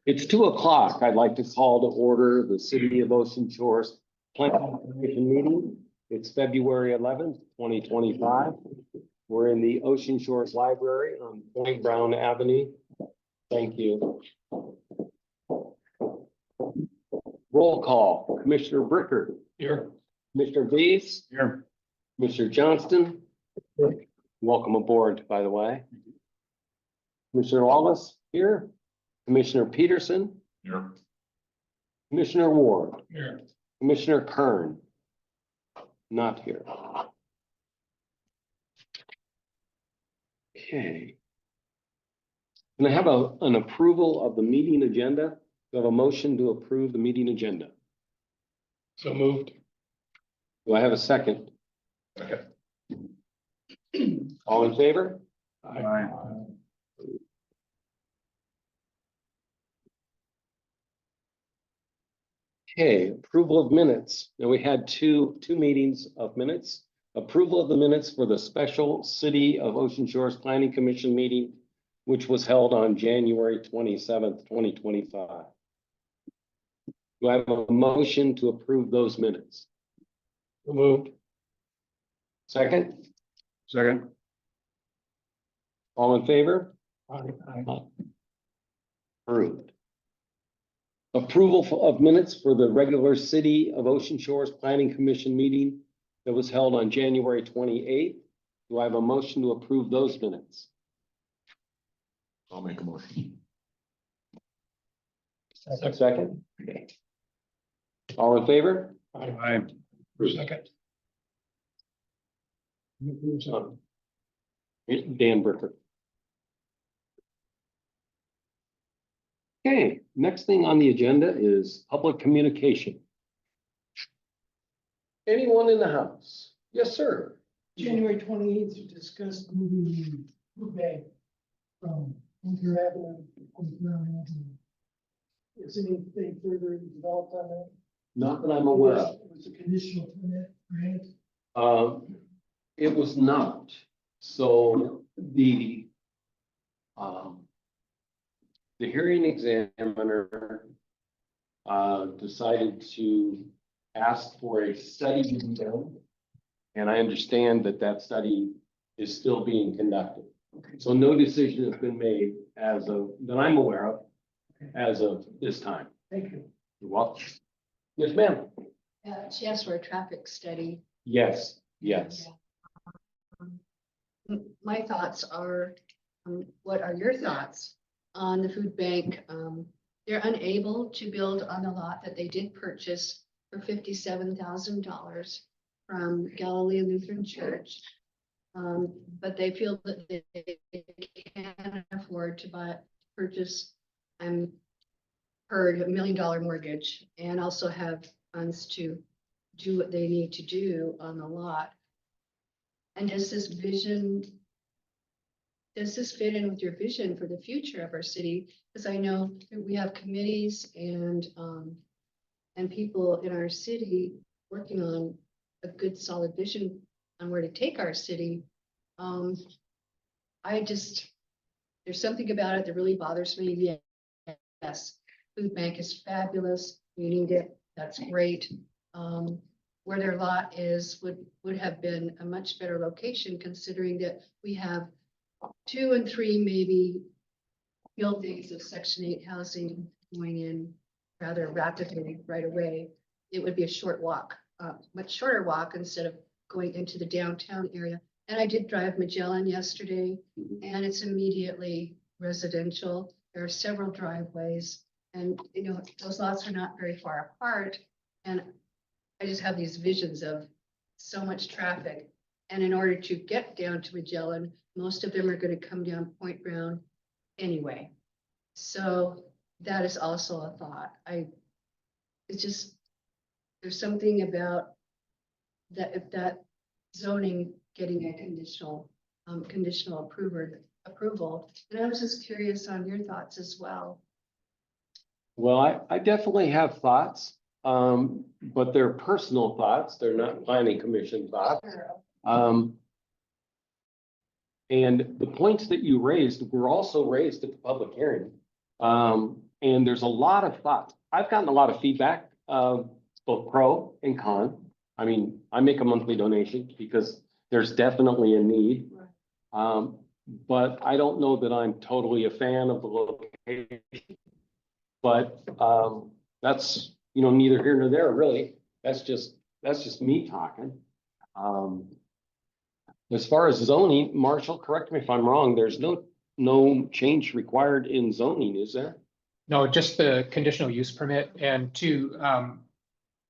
It's 2 o'clock. I'd like to call to order the City of Ocean Shores Planning Commission meeting. It's February 11th, 2025. We're in the Ocean Shores Library on Point Brown Avenue. Thank you. Roll call, Commissioner Bricker. Here. Commissioner Dees. Here. Commissioner Johnston. Here. Welcome aboard, by the way. Commissioner Wallace here. Commissioner Peterson. Here. Commissioner Ward. Here. Commissioner Kern. Not here. Okay. Can I have an approval of the meeting agenda? Do I have a motion to approve the meeting agenda? So moved. Do I have a second? Okay. All in favor? Aye. Okay, approval of minutes. Now we had two meetings of minutes. Approval of the minutes for the special City of Ocean Shores Planning Commission meeting, which was held on January 27th, 2025. Do I have a motion to approve those minutes? So moved. Second, Second. all in favor? Aye. Approved. Approval of minutes for the regular City of Ocean Shores Planning Commission meeting that was held on January 28th. Do I have a motion to approve those minutes? I'll make a motion. Second. Okay. All in favor? Aye. Second. Dan Bricker. Okay, next thing on the agenda is public communication. Anyone in the house? Yes, sir. January 28th, you discussed moving the food bank from Winter Avenue to Point Brown Avenue. Is anything further developed on that? Not that I'm aware of. It was a conditional permit, right? It was not. So the hearing examiner decided to ask for a study to be done. And I understand that that study is still being conducted. Okay. So no decision has been made as of, that I'm aware of, as of this time. Thank you. You're welcome. Yes, ma'am. She asked for a traffic study. Yes, yes. My thoughts are, what are your thoughts on the food bank? They're unable to build on the lot that they did purchase for $57,000 from Galilean Lutheran Church. But they feel that they can't afford to purchase, heard $1 million mortgage and also have funds to do what they need to do on the lot. And does this fit in with your vision for the future of our city? Because I know that we have committees and people in our city working on a good solid vision on where to take our city. There's something about it that really bothers me. Yes, food bank is fabulous. We need it. That's great. Where their lot is would have been a much better location, considering that we have 2 and 3 maybe buildings of Section 8 housing going in rather rapidly right away. It would be a short walk, much shorter walk instead of going into the downtown area. And I did drive Magellan yesterday, and it's immediately residential. There are several driveways, and those lots are not very far apart. And I just have these visions of so much traffic. And in order to get down to Magellan, most of them are going to come down Point Brown anyway. So that is also a thought. There's something about that zoning getting a conditional approval. And I was just curious on your thoughts as well. Well, I definitely have thoughts, but they're personal thoughts. They're not planning commission thoughts. And the points that you raised were also raised at the public hearing. And there's a lot of thoughts. I've gotten a lot of feedback, both pro and con. I mean, I make a monthly donation because there's definitely a need. Right. But I don't know that I'm totally a fan of the location. But, that's, neither here nor there, really. That's just me talking. As far as zoning, Marshall, correct me if I'm wrong, there's no change required in zoning, is there? No, just the conditional use permit, and to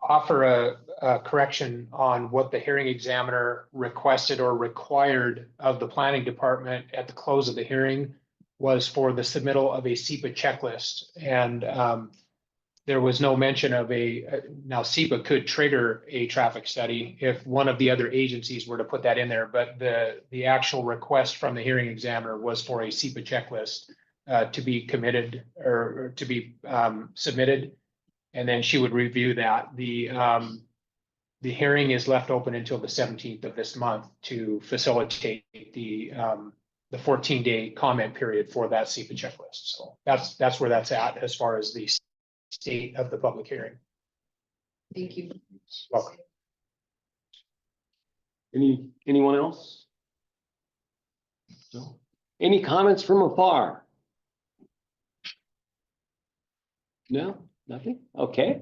offer a correction on what the hearing examiner requested or required of the planning department at the close of the hearing was for the submittal of a SEPA checklist. And there was no mention of now SEPA could trigger a traffic study if one of the other agencies were to put that in there, but the actual request from the hearing examiner was for a SEPA checklist to be committed or to be submitted. And then she would review that. The hearing is left open until the 17th of this month to facilitate the 14-day comment period for that SEPA checklist. So that's where that's at as far as the state of the public hearing. Thank you. Welcome. Anyone else? No? Any comments from afar? No, nothing? Okay.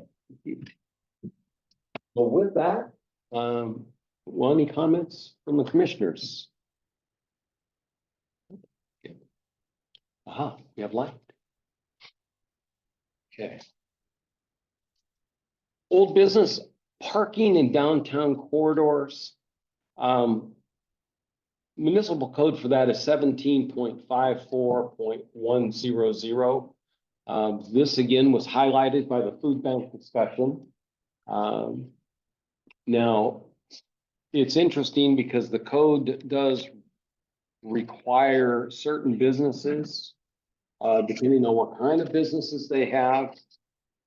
Well, with that, any comments from the commissioners? Aha, we have light. Okay. Old business parking in downtown corridors. Municipal code for that is 17.54.100. This again was highlighted by the food bank discussion. Now, it's interesting because the code does require certain businesses, depending on what kind of businesses they have,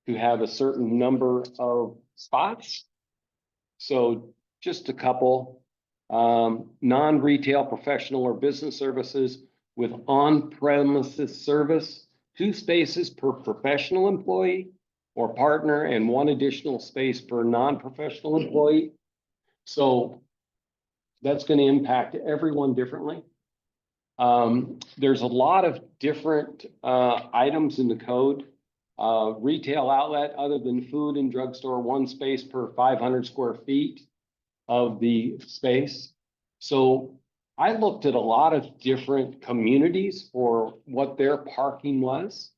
to have a certain number of spots. So just a couple, non-retail professional or business services with on-premises service, 2 spaces per professional employee or partner and 1 additional space per non-professional employee. So that's going to impact everyone differently. There's a lot of different items in the code. Retail outlet other than food and drugstore, 1 space per 500 square feet of the space. So I looked at a lot of different communities for what their parking was.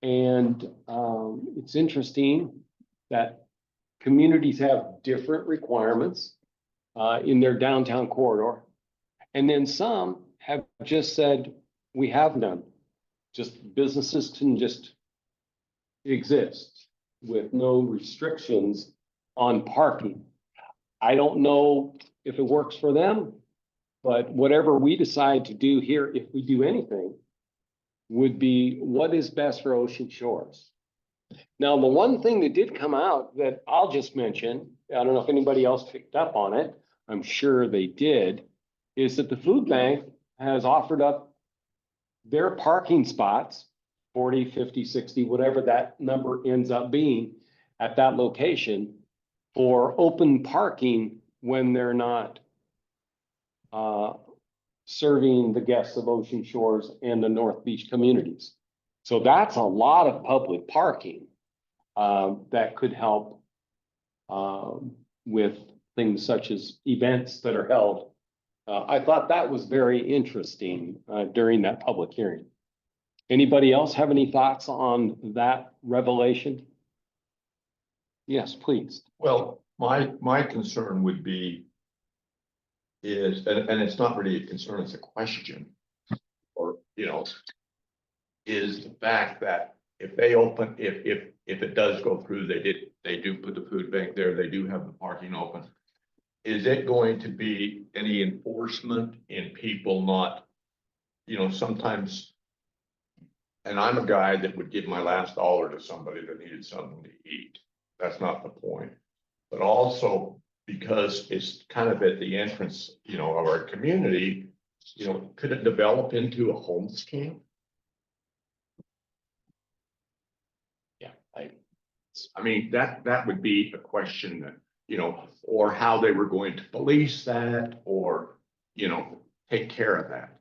And it's interesting that communities have different requirements in their downtown corridor. And then some have just said, we have none. Just businesses can just exist with no restrictions on parking. I don't know if it works for them, but whatever we decide to do here, if we do anything, would be what is best for Ocean Shores. Now, the one thing that did come out that I'll just mention, I don't know if anybody else picked up on it, I'm sure they did, is that the food bank has offered up their parking spots, 40, 50, 60, whatever that number ends up being at that location, for open parking when they're not serving the guests of Ocean Shores and the North Beach communities. So that's a lot of public parking that could help with things such as events that are held. I thought that was very interesting during that public hearing. Anybody else have any thoughts on that revelation? Yes, please. Well, my concern would be is, and it's not really a concern, it's a question, or, is the fact that if they open, if it does go through, they do put the food bank there, they do have the parking open. Is it going to be any enforcement in people not, sometimes, and I'm a guy that would give my last dollar to somebody that needed something to eat. That's not the point. But also because it's kind of at the entrance, of our community, could it develop into a homeless camp? I mean, that would be a question that, you know, or how they were going to police that, or, you know, take care of that.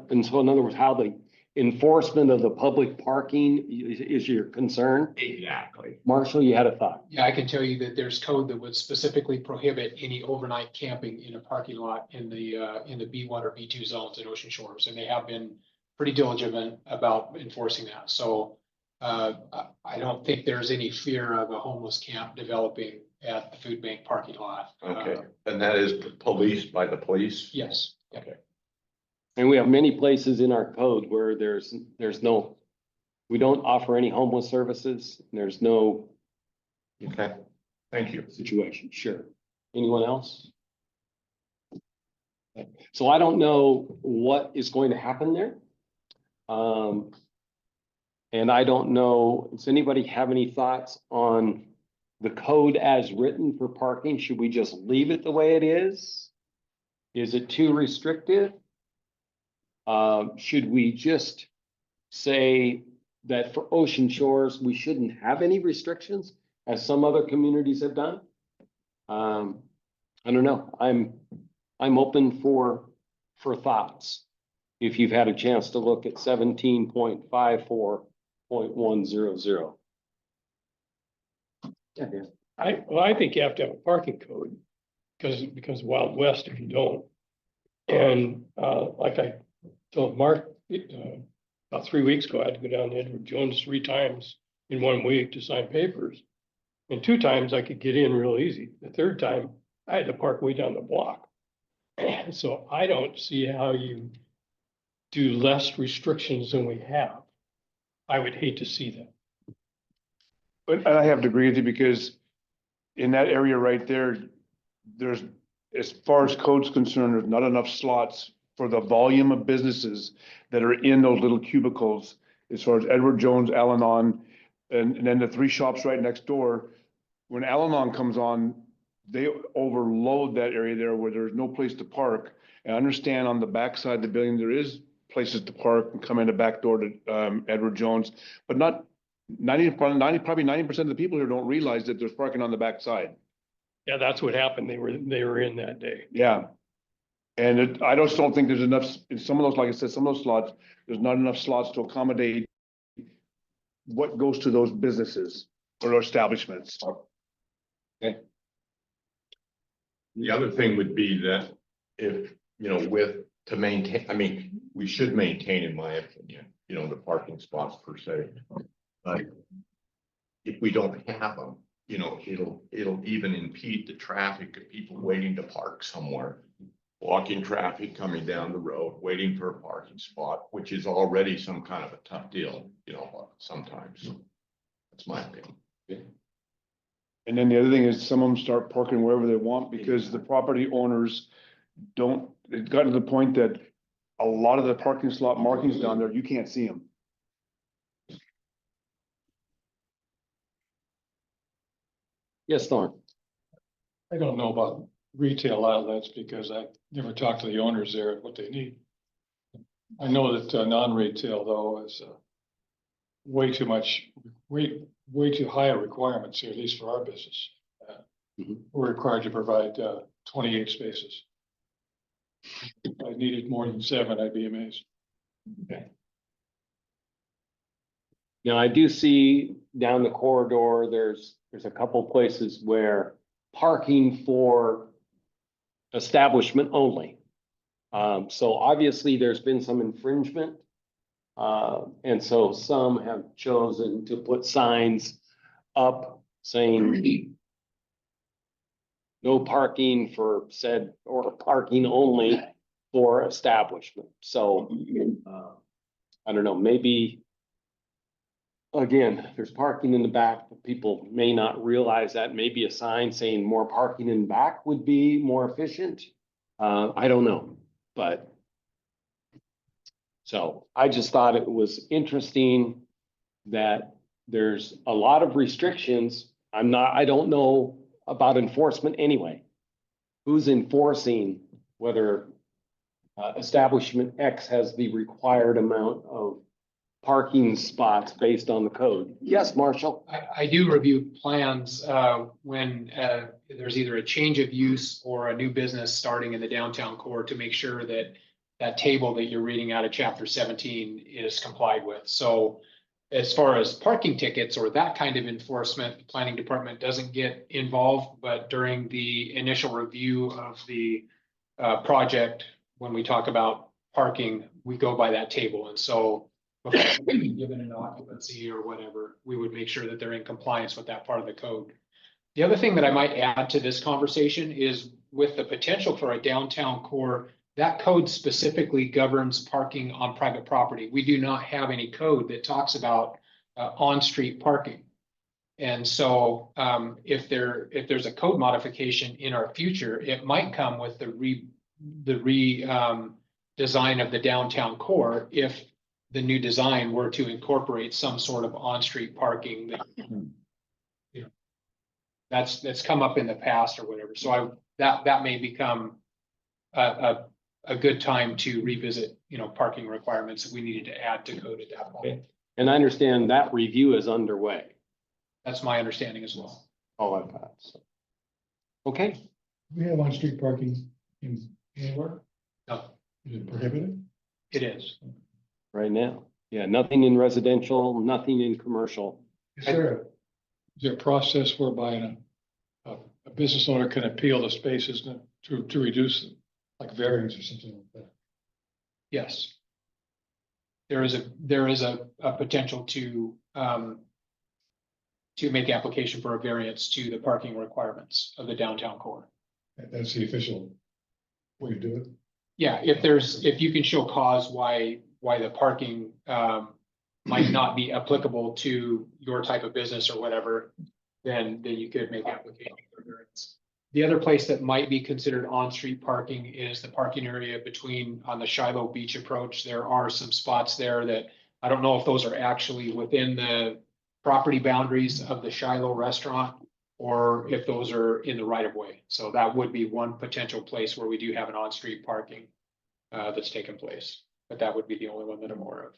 and so in other words, how the enforcement of the public parking is your concern? Exactly. Marshall, you had a thought? Yeah, I can tell you that there's code that would specifically prohibit any overnight camping in a parking lot in the B1 or B2 zones in Ocean Shores, and they have been pretty diligent about enforcing that. So I don't think there's any fear of a homeless camp developing at the food bank parking lot. Okay, and that is policed by the police? Yes. Yep. Okay. And we have many places in our code where there's no, we don't offer any homeless services. There's no Okay, thank you. situation. Sure. Anyone else? Okay. So I don't know what is going to happen there. And I don't know, does anybody have any thoughts on the code as written for parking? Should we just leave it the way it is? Is it too restrictive? Should we just say that for Ocean Shores, we shouldn't have any restrictions, as some other communities have done? I don't know. I'm open for thoughts. If you've had a chance to look at 17.54.100. Yeah, yeah. I think you have to have a parking code, because it becomes Wild West if you don't. And like I told Mark, about 3 weeks ago, I had to go down to Edward Jones 3 times in 1 week to sign papers. And 2 times I could get in real easy. The 3rd time, I had to park way down the block. So I don't see how you do less restrictions than we have. I would hate to see that. But I have to agree with you, because in that area right there, there's, as far as code's concerned, there's not enough slots for the volume of businesses that are in those little cubicles. As far as Edward Jones, Al-Anon, and then the 3 shops right next door. When Al-Anon comes on, they overload that area there where there's no place to park. And I understand on the backside of the building, there is places to park and come in the back door to Edward Jones, but not probably 90% of the people here don't realize that there's parking on the backside. Yeah, that's what happened. They were in that day. Yeah. And I just don't think there's enough, in some of those, like I said, some of those slots, there's not enough slots to accommodate what goes to those businesses or establishments. The other thing would be that if, you know, to maintain, I mean, we should maintain, in my opinion, you know, the parking spots per se. But if we don't have them, you know, it'll even impede the traffic of people waiting to park somewhere. Walking traffic coming down the road, waiting for a parking spot, which is already some kind of a tough deal, you know, sometimes. That's my opinion. And then the other thing is some of them start parking wherever they want because the property owners don't, it's gotten to the point that a lot of the parking slot markings down there, you can't see them. Yes, Thorne. I don't know about retail outlets because I never talked to the owners there what they need. I know that non-retail though is way too much, way too high a requirements here, at least for our business. We're required to provide 28 spaces. If I needed more than 7, I'd be amazed. Now, I do see down the corridor, there's a couple places where parking for establishment only. So obviously there's been some infringement. And so some have chosen to put signs up saying no parking for said, or parking only for establishment. So I don't know, maybe again, there's parking in the back, but people may not realize that. Maybe a sign saying more parking in back would be more efficient. I don't know, but so I just thought it was interesting that there's a lot of restrictions. I don't know about enforcement anyway. Who's enforcing whether establishment X has the required amount of parking spots based on the code. Yes, Marshall? I do review plans, when, there's either a change of use or a new business starting in the downtown core to make sure that that table that you're reading out of chapter 17 is complied with. So as far as parking tickets or that kind of enforcement, the planning department doesn't get involved, but during the initial review of the project, when we talk about parking, we go by that table. And so before given an occupancy or whatever, we would make sure that they're in compliance with that part of the code. The other thing that I might add to this conversation is with the potential for a downtown core, that code specifically governs parking on private property. We do not have any code that talks about on-street parking. And so if there's a code modification in our future, it might come with the design of the downtown core if the new design were to incorporate some sort of on-street parking that, you know, that's come up in the past or whatever. So that may become a good time to revisit, you know, parking requirements that we needed to add to code at that point. And I understand that review is underway. That's my understanding as well. All I've got. So. Okay, We have on-street parking in anywhere? No, Is it prohibited? it is. right now. Yeah, nothing in residential, nothing in commercial. Is there a process whereby a business owner can appeal the spaces to reduce them, like variance or something like that? Yes. There is a potential to make application for a variance to the parking requirements of the downtown core. That's the official way to do it? Yeah, if you can show cause why the parking might not be applicable to your type of business or whatever, then you could make application for variance. The other place that might be considered on-street parking is the parking area on the Shiloh Beach approach. There are some spots there that I don't know if those are actually within the property boundaries of the Shiloh restaurant or if those are in the right of way. So that would be one potential place where we do have an on-street parking that's taken place, but that would be the only one that I'm aware of.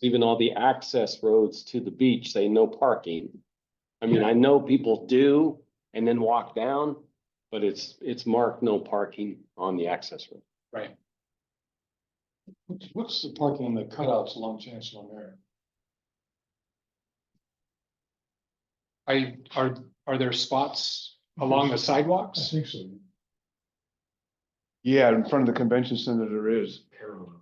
Even all the access roads to the beach say no parking. I mean, I know people do and then walk down, but it's marked no parking on the access road. Right. What's the parking in the cutouts along Chancellor Mary? Are there spots along the I sidewalks? think so. Yeah, in front of the convention center, there is,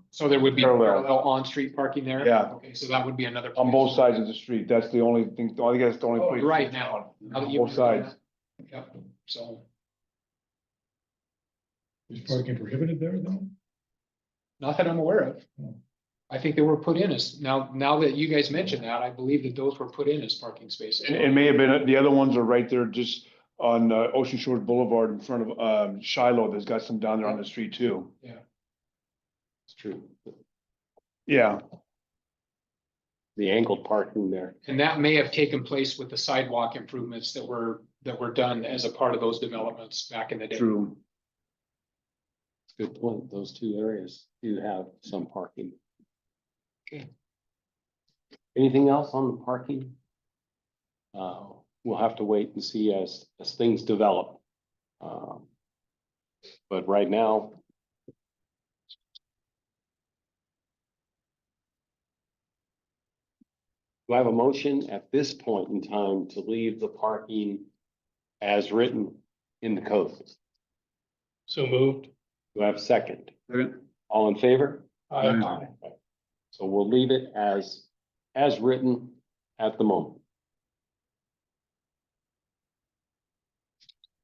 So there would be Parallel. parallel on-street parking there? Yeah. Okay, so that would be another. on place. both sides of the street. That's the only thing, I guess the only Oh, place. right now. Now that On you both mention sides. that. Yep, so Is parking prohibited there then? not that I'm aware of. I think they were put in as, now that you guys mentioned that, I believe that those were put in as parking spaces. It may have been, the other ones are right there just on Ocean Shores Boulevard in front of Shiloh. There's got some down there on the street too. It's true. Yeah, The angled parking there. And that may have taken place with the sidewalk improvements that were done as a part of those developments back in the day. true. Good point. Those two areas do have some parking. Okay. Anything else on the parking? We'll have to wait and see as things develop. But right now. Do I have a motion at this point in time to leave the parking as written in the code? So moved. Do I have a second? All in favor? Aye. So we'll leave it as written at the moment.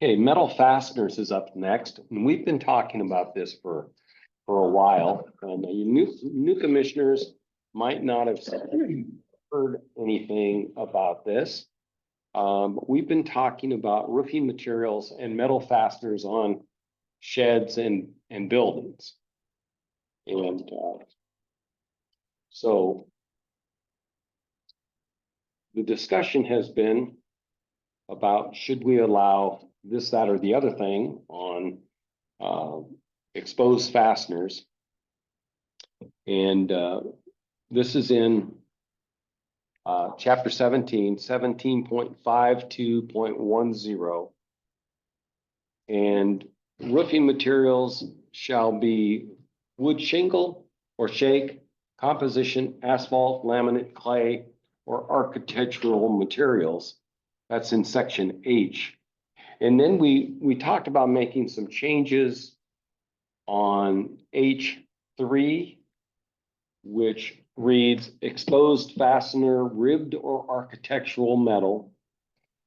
Okay, metal fasteners is up next, and we've been talking about this for a while. And you new commissioners might not have heard anything about this. We've been talking about roofing materials and metal fasteners on sheds and buildings. And so the discussion has been about should we allow this, that, or the other thing on exposed fasteners. And This is in chapter 17.52.10. And roofing materials shall be wood shingle or shake, composition, asphalt, laminate, clay, or architectural materials. That's in section H. And then we talked about making some changes on H3, which reads exposed fastener, ribbed or architectural metal.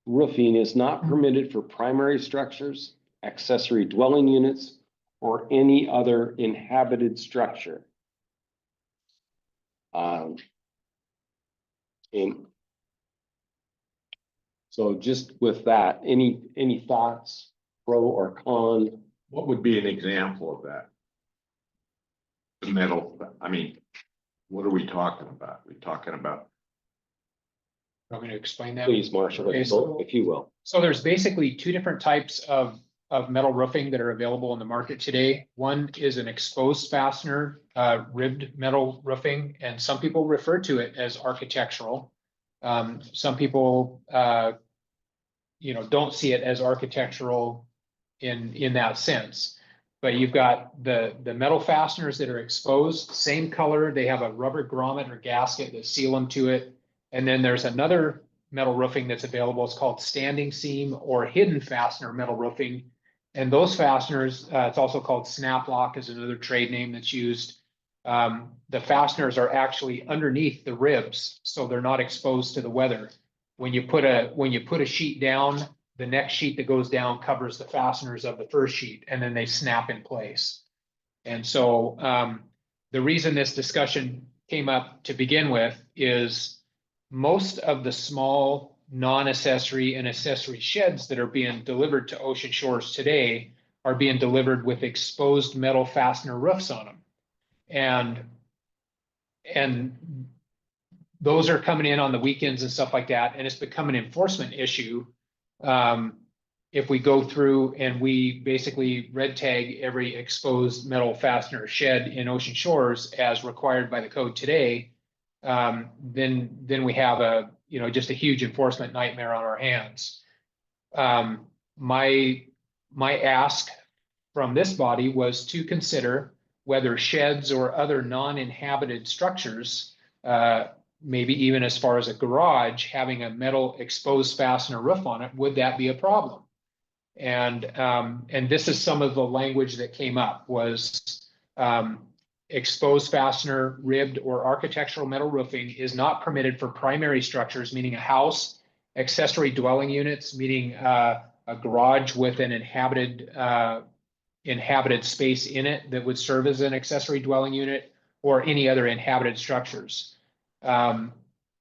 Roofing is not permitted for primary structures, accessory dwelling units, or any other inhabited structure. And so just with that, any thoughts, pro or con? What would be an example of that? The metal, I mean, what are we talking about? We're talking about, Want me to explain that? Please, Marshall, Okay, so- if you will. So there's basically two different types of metal roofing that are available in the market today. One is an exposed fastener, ribbed metal roofing, and some people refer to it as architectural. Some people, don't see it as architectural in that sense. But you've got the metal fasteners that are exposed, same color, they have a rubber grommet or gasket that seal them to it. And then there's another metal roofing that's available. It's called standing seam or hidden fastener metal roofing. And those fasteners, it's also called snap lock is another trade name that's used. The fasteners are actually underneath the ribs, so they're not exposed to the weather. When you put a sheet down, the next sheet that goes down covers the fasteners of the first sheet, and then they snap in place. And so the reason this discussion came up to begin with is most of the small non-accessory and accessory sheds that are being delivered to Ocean Shores today are being delivered with exposed metal fastener roofs on them. And those are coming in on the weekends and stuff like that, and it's become an enforcement issue. If we go through and we basically red tag every exposed metal fastener shed in Ocean Shores as required by the code today, then we have just a huge enforcement nightmare on our hands. My ask from this body was to consider whether sheds or other non-inhabited structures, maybe even as far as a garage, having a metal exposed fastener roof on it, would that be a problem? And this is some of the language that came up was exposed fastener, ribbed or architectural metal roofing is not permitted for primary structures, meaning a house, accessory dwelling units, meaning a garage with an inhabited space in it that would serve as an accessory dwelling unit, or any other inhabited structures. And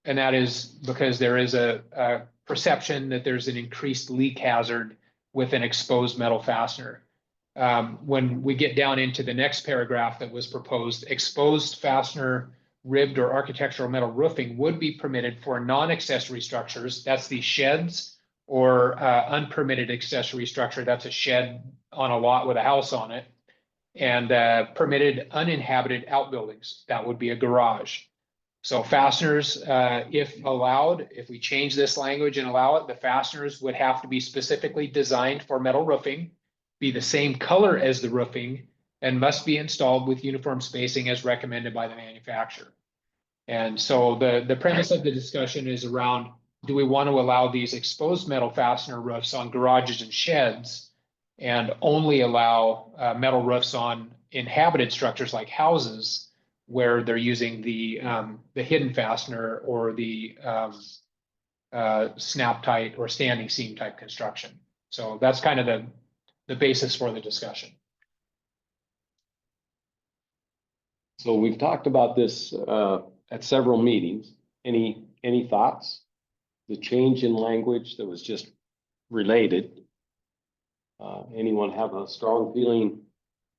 that is because there is a perception that there's an increased leak hazard with an exposed metal fastener. When we get down into the next paragraph that was proposed, exposed fastener, ribbed or architectural metal roofing would be permitted for non-accessory structures. That's the sheds, or unpermitted accessory structure. That's a shed on a lot with a house on it. And permitted uninhabited outbuildings. That would be a garage. So fasteners, if allowed, if we change this language and allow it, the fasteners would have to be specifically designed for metal roofing, be the same color as the roofing, and must be installed with uniform spacing as recommended by the manufacturer. And so the premise of the discussion is around, do we want to allow these exposed metal fastener roofs on garages and sheds and only allow metal roofs on inhabited structures like houses where they're using the hidden fastener or the snap tight or standing seam type construction? So that's kind of the basis for the discussion. So we've talked about this at several meetings. Any thoughts? The change in language that was just related. Anyone have a strong feeling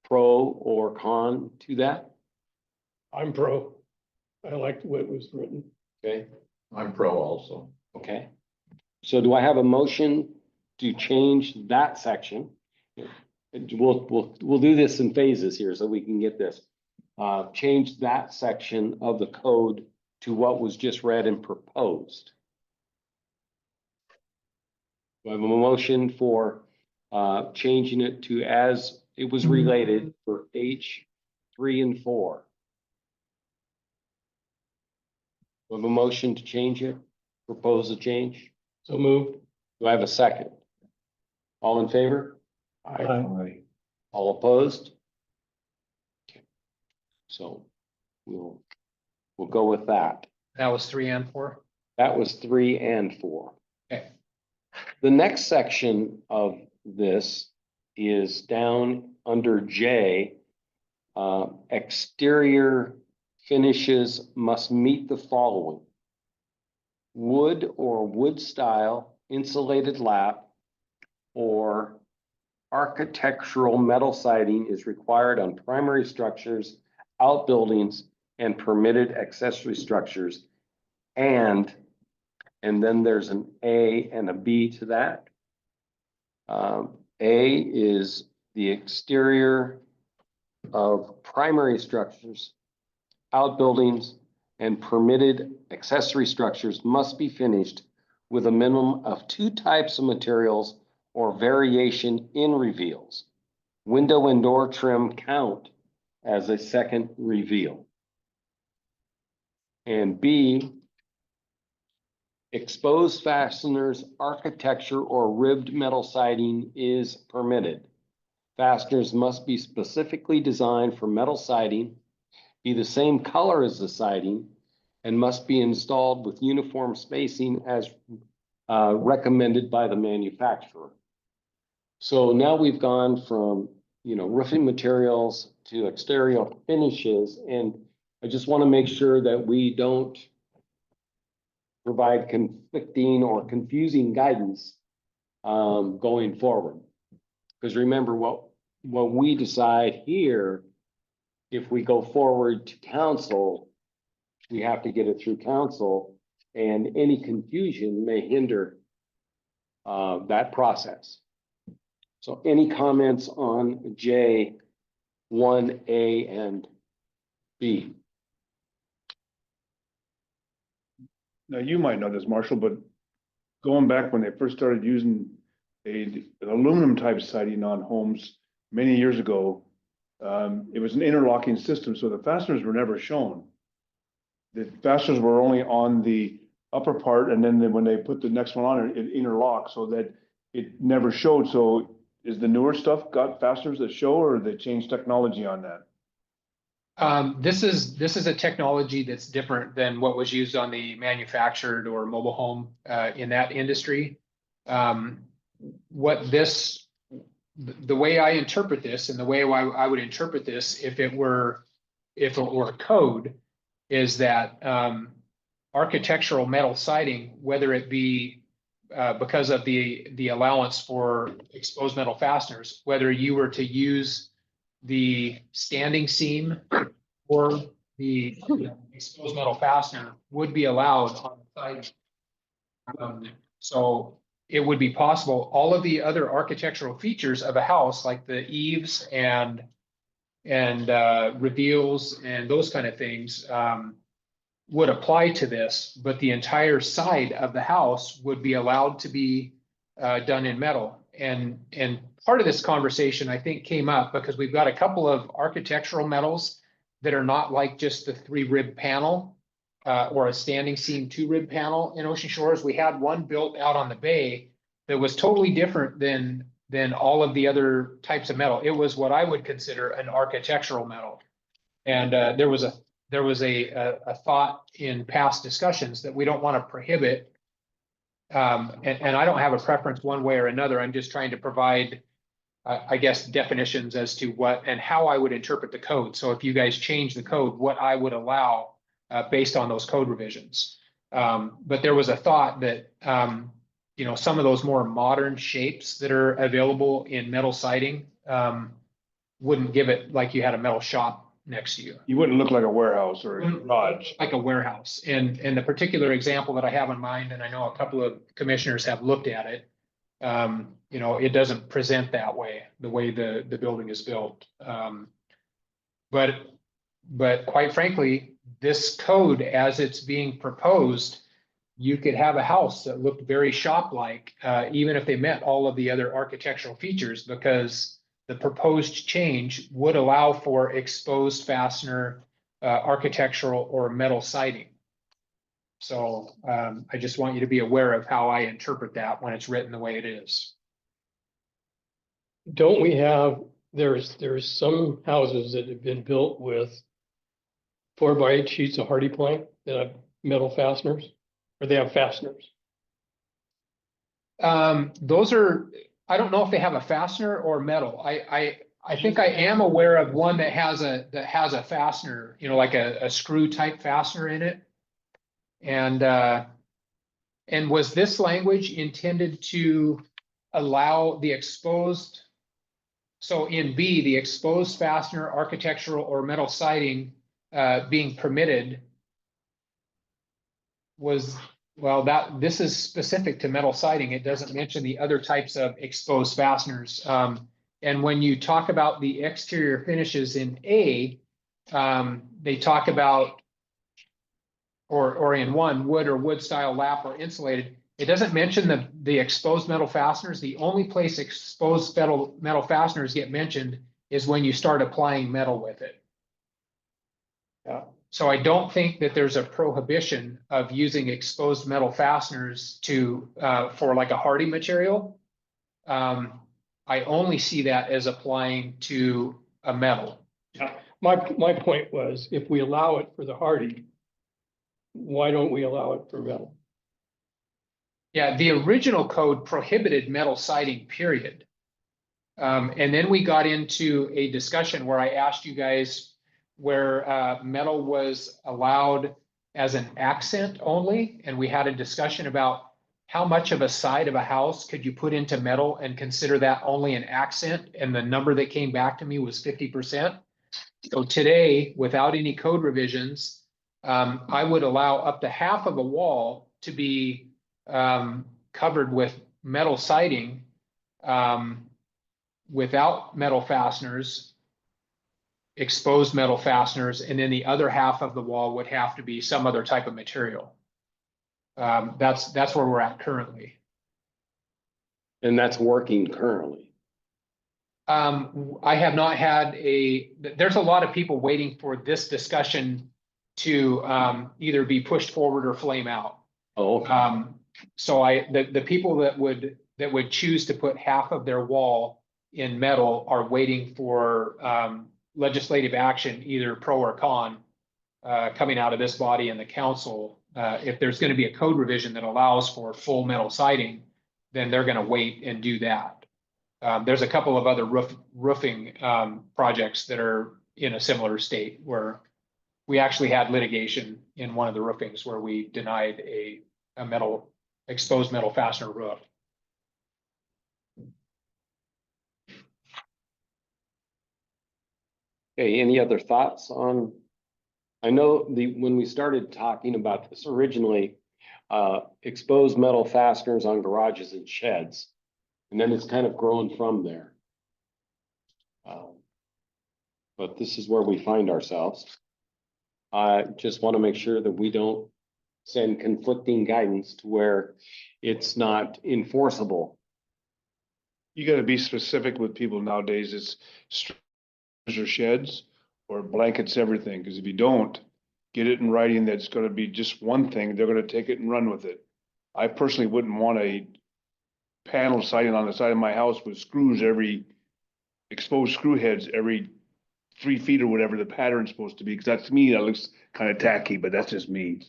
pro or con to that? I'm pro. I like the way it was written. Okay, I'm pro also. okay. So do I have a motion to change that section? We'll do this in phases here so we can get this. change that section of the code to what was just read and proposed. We have a motion for changing it to as it was related for H 3 and 4. We have a motion to change it, propose a change. So moved. Do I have a second? All in favor? Aye. All opposed? Okay. So we'll go with that. That was 3 and 4. That was 3 and 4. Okay. The next section of this is down under J. Exterior finishes must meet the following: wood or wood style insulated lap or architectural metal siding is required on primary structures, outbuildings, and permitted accessory structures. And then there's an A and a B to that. A is the exterior of primary structures, outbuildings, and permitted accessory structures must be finished with a minimum of 2 types of materials or variation in reveals. Window and door trim count as a second reveal. And B, exposed fasteners, architecture, or ribbed metal siding is permitted. Fasteners must be specifically designed for metal siding, be the same color as the siding, and must be installed with uniform spacing as recommended by the manufacturer. So now we've gone from, roofing materials to exterior finishes, and I just want to make sure that we don't provide conflicting or confusing guidance going forward. Because remember, what we decide here, if we go forward to council, we have to get it through council, and any confusion may hinder that process. So any comments on J, 1A and B? Now, you might know this, Marshall, but going back when they first started using an aluminum type siding on homes many years ago, it was an interlocking system, so the fasteners were never shown. The fasteners were only on the upper part, and then when they put the next one on, it interlocked so that it never showed. So is the newer stuff got fasteners that show, or they changed technology on that? This is a technology that's different than what was used on the manufactured or mobile home in that industry. The way I interpret this, and the way I would interpret this if it were a code, is that architectural metal siding, whether it be because of the allowance for exposed metal fasteners, whether you were to use the standing seam or the exposed metal fastener, would be allowed on the siding. So it would be possible. All of the other architectural features of a house, like the eaves and reveals and those kind of things, would apply to this, but the entire side of the house would be allowed to be done in metal. And part of this conversation, I think, came up because we've got a couple of architectural metals that are not like just the 3-rib panel or a standing seam 2-rib panel in Ocean Shores. We had one built out on the bay that was totally different than all of the other types of metal. It was what I would consider an architectural metal. And there was a thought in past discussions that we don't want to prohibit. And I don't have a preference one way or another. I'm just trying to provide, I guess, definitions as to what and how I would interpret the code. So if you guys change the code, what I would allow based on those code revisions. But there was a thought that, some of those more modern shapes that are available in metal siding wouldn't give it like you had a metal shop next to you. You wouldn't look like a warehouse or a garage. Like a warehouse. And the particular example that I have in mind, and I know a couple of commissioners have looked at it, it doesn't present that way, the way the building is built. But But quite frankly, this code, as it's being proposed, you could have a house that looked very shop-like, even if they met all of the other architectural features, because the proposed change would allow for exposed fastener, architectural or metal siding. So I just want you to be aware of how I interpret that when it's written the way it is. Don't we have, there's some houses that have been built with 4x8 sheets of hardy plank that have metal fasteners, or they have fasteners. Those are, I don't know if they have a fastener or metal. I think I am aware of one that has a fastener, you know, like a screw type fastener in it. And was this language intended to allow the exposed? So in B, the exposed fastener, architectural or metal siding being permitted was, well, this is specific to metal siding. It doesn't mention the other types of exposed fasteners. And when you talk about the exterior finishes in A, they talk about, or in one, wood or wood style lap or insulated. It doesn't mention the exposed metal fasteners. The only place exposed metal fasteners get mentioned is when you start applying metal with it. So I don't think that there's a prohibition of using exposed metal fasteners to, for like a hardy material. I only see that as applying to a metal. My point was, if we allow it for the hardy, why don't we allow it for metal? Yeah, the original code prohibited metal siding, period. And then we got into a discussion where I asked you guys where metal was allowed as an accent only, and we had a discussion about how much of a side of a house could you put into metal and consider that only an accent, and the number that came back to me was 50%. So today, without any code revisions, I would allow up to half of a wall to be covered with metal siding without metal fasteners, exposed metal fasteners, and then the other half of the wall would have to be some other type of material. That's where we're at currently. And that's working currently. I have not had there's a lot of people waiting for this discussion to either be pushed forward or flame out. Oh, okay. So the people that would choose to put half of their wall in metal are waiting for legislative action, either pro or con, coming out of this body and the council. If there's going to be a code revision that allows for full metal siding, then they're going to wait and do that. There's a couple of other roofing projects that are in a similar state where we actually had litigation in one of the roofings where we denied a exposed metal fastener roof. Okay, any other thoughts on? I know when we started talking about this originally, exposed metal fasteners on garages and sheds. And then it's kind of grown from there. But this is where we find ourselves. I just want to make sure that we don't send conflicting guidance to where it's not enforceable. You gotta be specific with people nowadays. It's structures or sheds or blankets, everything, because if you don't get it in writing, that's gonna be just one thing, they're gonna take it and run with it. I personally wouldn't want a panel siding on the side of my house with screws exposed screw heads every 3 feet or whatever the pattern's supposed to be, because that's, to me, that looks kind of tacky, but that's just me.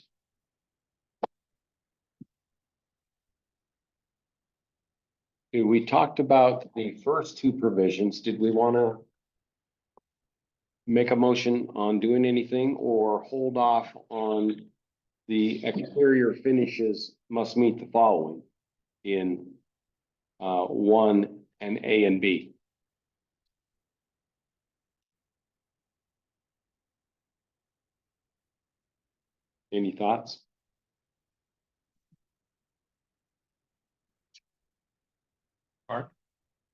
Okay, we talked about the first two provisions. Did we want to make a motion on doing anything or hold off on the exterior finishes must meet the following in 1 and A and B? Any thoughts? Mark?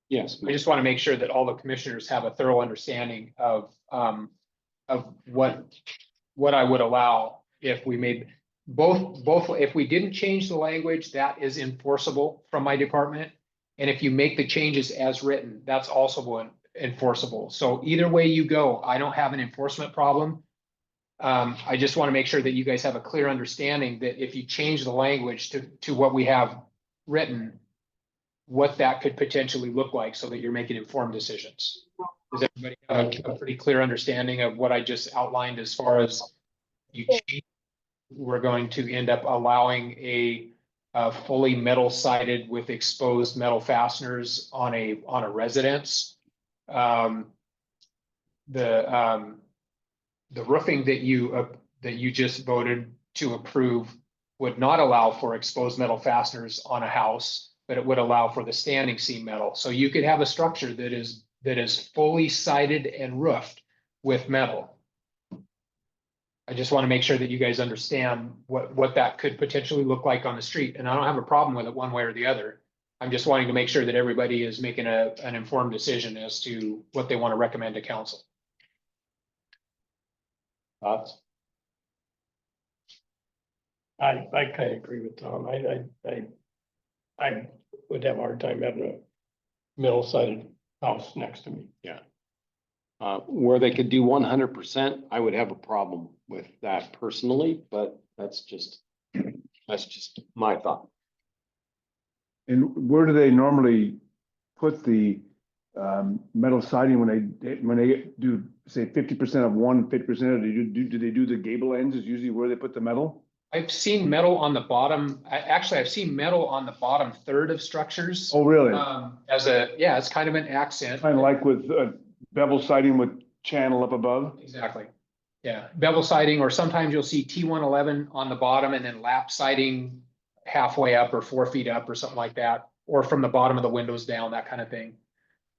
Yes. I just want to make sure that all the commissioners have a thorough understanding of of what I would allow if we made both, if we didn't change the language, that is enforceable from my department. And if you make the changes as written, that's also enforceable. So either way you go, I don't have an enforcement problem. I just want to make sure that you guys have a clear understanding that if you change the language to what we have written, what that could potentially look like so that you're making informed decisions. Does everybody have a pretty clear understanding of what I just outlined as far as you change? We're going to end up allowing a fully metal sided with exposed metal fasteners on a residence. The roofing that you just voted to approve would not allow for exposed metal fasteners on a house, but it would allow for the standing seam metal. So you could have a structure that is fully sided and roofed with metal. I just want to make sure that you guys understand what that could potentially look like on the street. And I don't have a problem with it one way or the other. I'm just wanting to make sure that everybody is making an informed decision as to what they want to recommend to council. Thoughts? I kind of agree with Tom. I would have a hard time having a metal sided house next to me. Where they could do 100%, I would have a problem with that personally, but that's just my thought. And where do they normally put the metal siding when they do, say, 50% of one, 50% of do they do the gable ends is usually where they put the metal? I've seen metal on the bottom. I've seen metal on the bottom third of structures. Oh, really? It's kind of an accent. Kind of like with bevel siding with channel up above? Exactly. Yeah, bevel siding, or sometimes you'll see T111 on the bottom and then lap siding halfway up or 4 feet up or something like that, or from the bottom of the windows down, that kind of thing.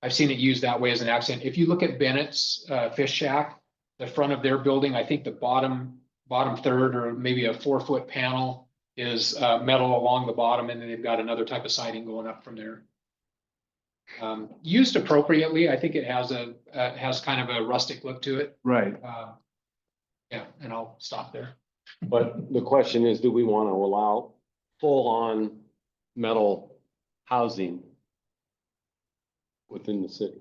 I've seen it used that way as an accent. If you look at Bennett's Fish Shack, the front of their building, I think the bottom third or maybe a 4-foot panel is metal along the bottom, and then they've got another type of siding going up from there. Used appropriately, I think it has kind of a rustic look to it. Right. Yeah, and I'll stop there. But the question is, do we want to allow full-on metal housing within the city?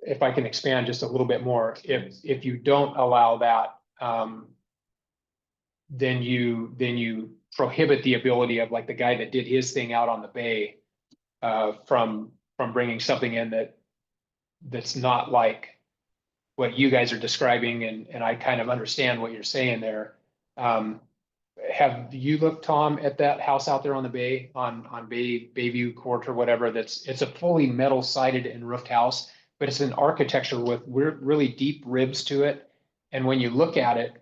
If I can expand just a little bit more, if you don't allow that, then you prohibit the ability of, like, the guy that did his thing out on the bay, from bringing something in that's not like what you guys are describing, and I kind of understand what you're saying there. Have you looked, Tom, at that house out there on the bay, on Bayview Court or whatever? It's a fully metal sided and roofed house, but it's an architecture with really deep ribs to it. And when you look at it,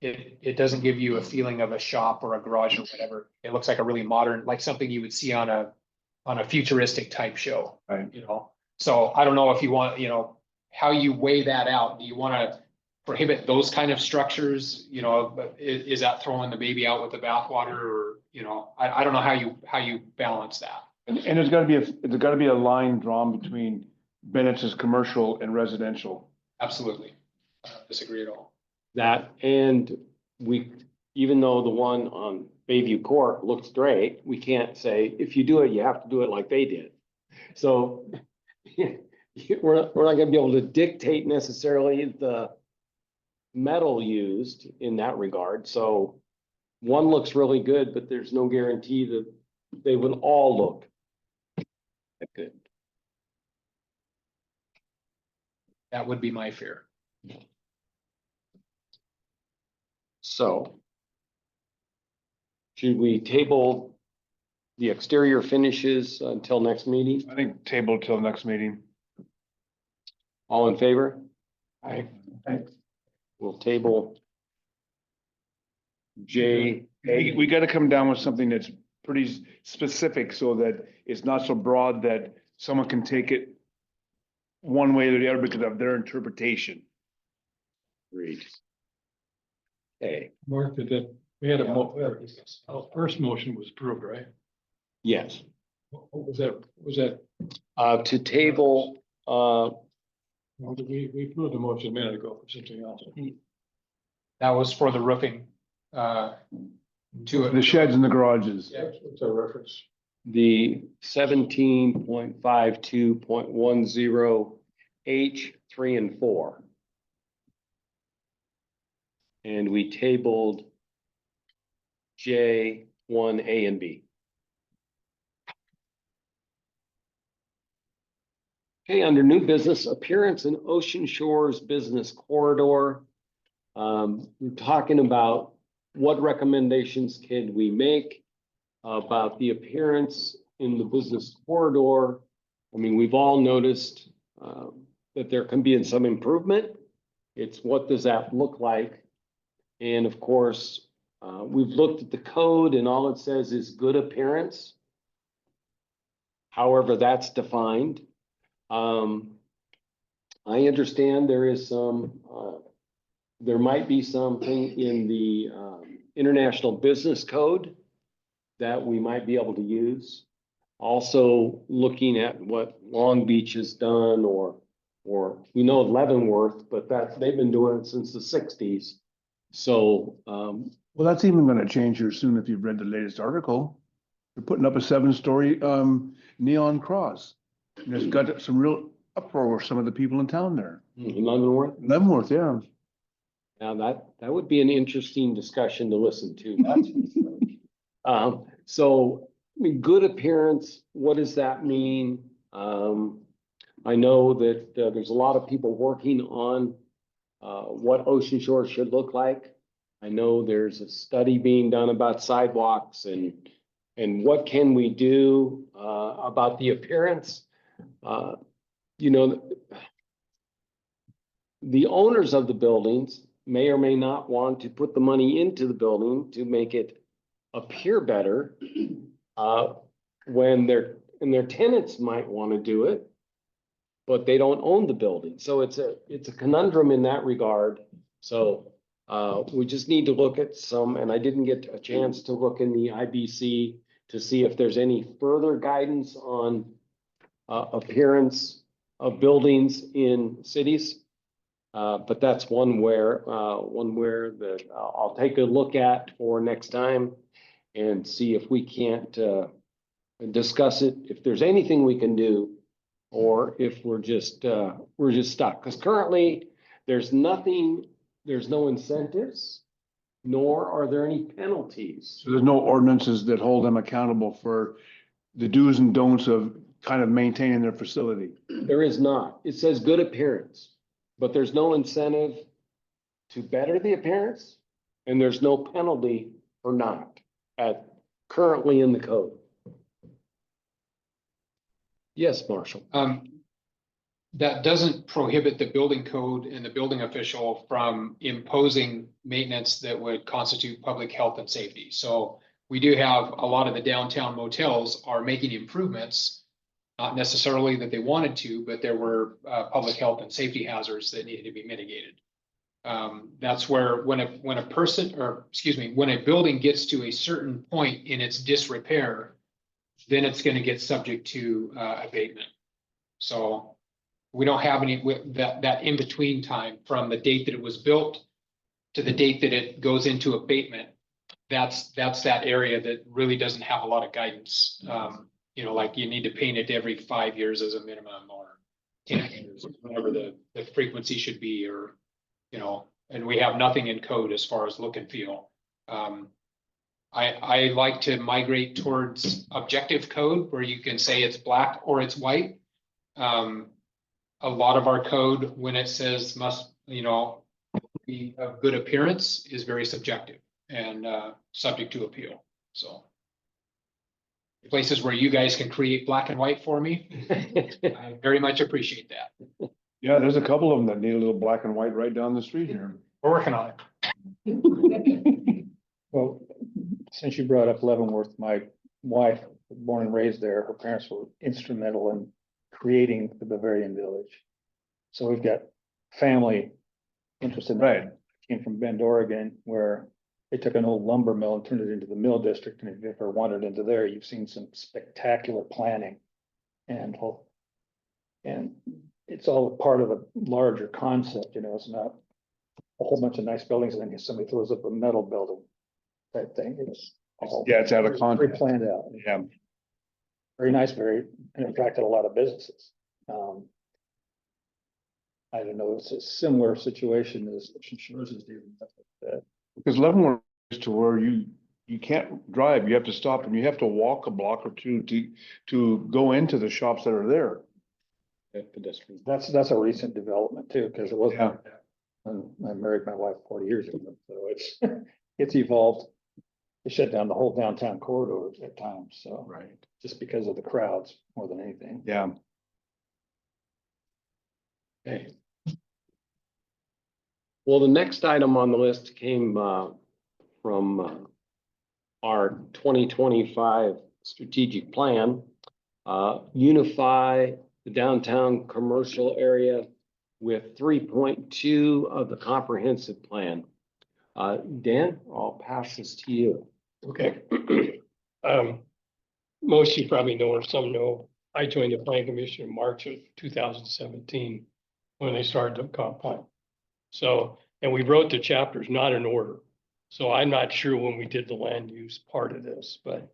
it doesn't give you a feeling of a shop or a garage or whatever. It looks like a really modern, like something you would see on a futuristic type show. Right. So I don't know if you want, how you weigh that out. Do you want to prohibit those kind of structures? But is that throwing the baby out with the bathwater, or, I don't know how you balance that. And there's gotta be a line drawn between Bennett's commercial and residential. Absolutely. I don't disagree at all. That, and even though the one on Bayview Court looks great, we can't say, if you do it, you have to do it like they did. So we're not gonna be able to dictate necessarily the metal used in that regard. So one looks really good, but there's no guarantee that they would all look good. That would be my fear. So should we table the exterior finishes until next meeting? I think table till next meeting. All in favor? I We'll table J. We gotta come down with something that's pretty specific so that it's not so broad that someone can take it one way or the other because of their interpretation. Read. Okay, Mark, we had our first motion was approved, right? yes. What was that To table, Well, we approved the motion a minute ago for something else. That was for the roofing, to The it. sheds and the garages. It's a reference. the 17.52.10 H 3 and 4. And we tabled J 1 A and B. Okay, under new business, appearance in Ocean Shores Business Corridor. We're talking about what recommendations can we make about the appearance in the business corridor. I mean, we've all noticed that there can be some improvement. It's what does that look like? And of course, we've looked at the code and all it says is good appearance. However, that's defined. I understand there is there might be something in the International Business Code that we might be able to use. Also looking at what Long Beach has done or we know Leavenworth, but they've been doing it since the 60s. So, Well, that's even gonna change here soon if you've read the latest article. They're putting up a 7-story neon cross. And it's got some real uproar with some of the people in town there. in Leavenworth, Leavenworth, yeah. now that would be an interesting discussion to listen to. That's for sure. So, I mean, good appearance, what does that mean? I know that there's a lot of people working on what Ocean Shore should look like. I know there's a study being done about sidewalks and what can we do about the appearance. You know, the owners of the buildings may or may not want to put the money into the building to make it appear better. When their tenants might want to do it, but they don't own the building. So it's a conundrum in that regard. So we just need to look at some, and I didn't get a chance to look in the IBC to see if there's any further guidance on appearance of buildings in cities. But that's one where that I'll take a look at for next time and see if we can't discuss it, if there's anything we can do, or if we're just stuck. Because currently there's nothing, there's no incentives, nor are there any penalties. So there's no ordinances that hold them accountable for the do's and don'ts of kind of maintaining their facility. There is not. It says good appearance, but there's no incentive to better the appearance, and there's no penalty for not currently in the code. Yes, Marshall. That doesn't prohibit the building code and the building official from imposing maintenance that would constitute public health and safety. So we do have a lot of the downtown motels are making improvements, not necessarily that they wanted to, but there were public health and safety hazards that needed to be mitigated. That's where when a building gets to a certain point in its disrepair, then it's going to get subject to abatement. So we don't have any that in between time from the date that it was built to the date that it goes into abatement. That's that area that really doesn't have a lot of guidance. You know, like you need to paint it every 5 years as a minimum, or 10 years, whatever the frequency should be, or, you know, and we have nothing in code as far as look and feel. I like to migrate towards objective code where you can say it's black or it's white. A lot of our code, when it says must, you know, be of good appearance, is very subjective and subject to appeal. So places where you guys can create black and white for me, I very much appreciate that. Yeah, there's a couple of them that need a little black and white right down the street here. We're working on it. Well, since you brought up Leavenworth, my wife, born and raised there, her parents were instrumental in creating the Bavarian Village. So we've got family interested in that. Right. Came from Bend, Oregon, where they took an old lumber mill and turned it into the mill district. And if you ever wandered into there, you've seen some spectacular planning And and it's all part of a larger concept, you know, it's not a whole bunch of nice buildings and then somebody throws up a metal building type thing. It's all Yeah, it's out of context. pre-planned out. Yeah, Very nice, and attracted a lot of businesses. I don't know, it's a similar situation as Ocean Shores is dealing with. because Leavenworth is to where you can't drive, you have to stop and you have to walk a block or two to go into the shops that are there. Pedestrian. That's a recent development too, because it wasn't Yeah. like that when I married my wife 40 years ago, so it's, it's evolved. They shut down the whole downtown corridor at times, so. Right. Just because of the crowds more than anything. Yeah. Okay. Well, the next item on the list came from our 2025 strategic plan. Unify the downtown commercial area with 3.2 of the comprehensive plan. Dan, I'll pass this to you. Okay. Most of you probably know, or some know, I joined the planning commission in March of 2017 when they started the comp plan. So, and we wrote the chapters not in order. So I'm not sure when we did the land use part of this, but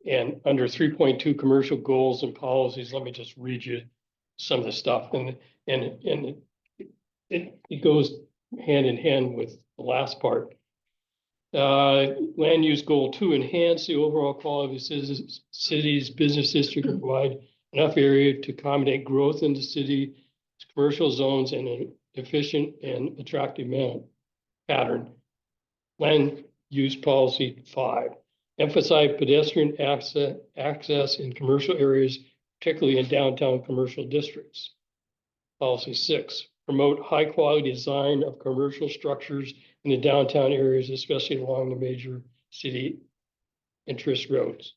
and under 3.2 commercial goals and policies, let me just read you some of the stuff, and it goes hand in hand with the last part. Land use goal 2, enhance the overall quality of the city's business district and provide enough area to accommodate growth in the city, commercial zones in an efficient and attractive pattern. Land use policy 5, emphasize pedestrian access in commercial areas, particularly in downtown commercial districts. Policy 6, promote high quality design of commercial structures in the downtown areas, especially along the major city interest roads.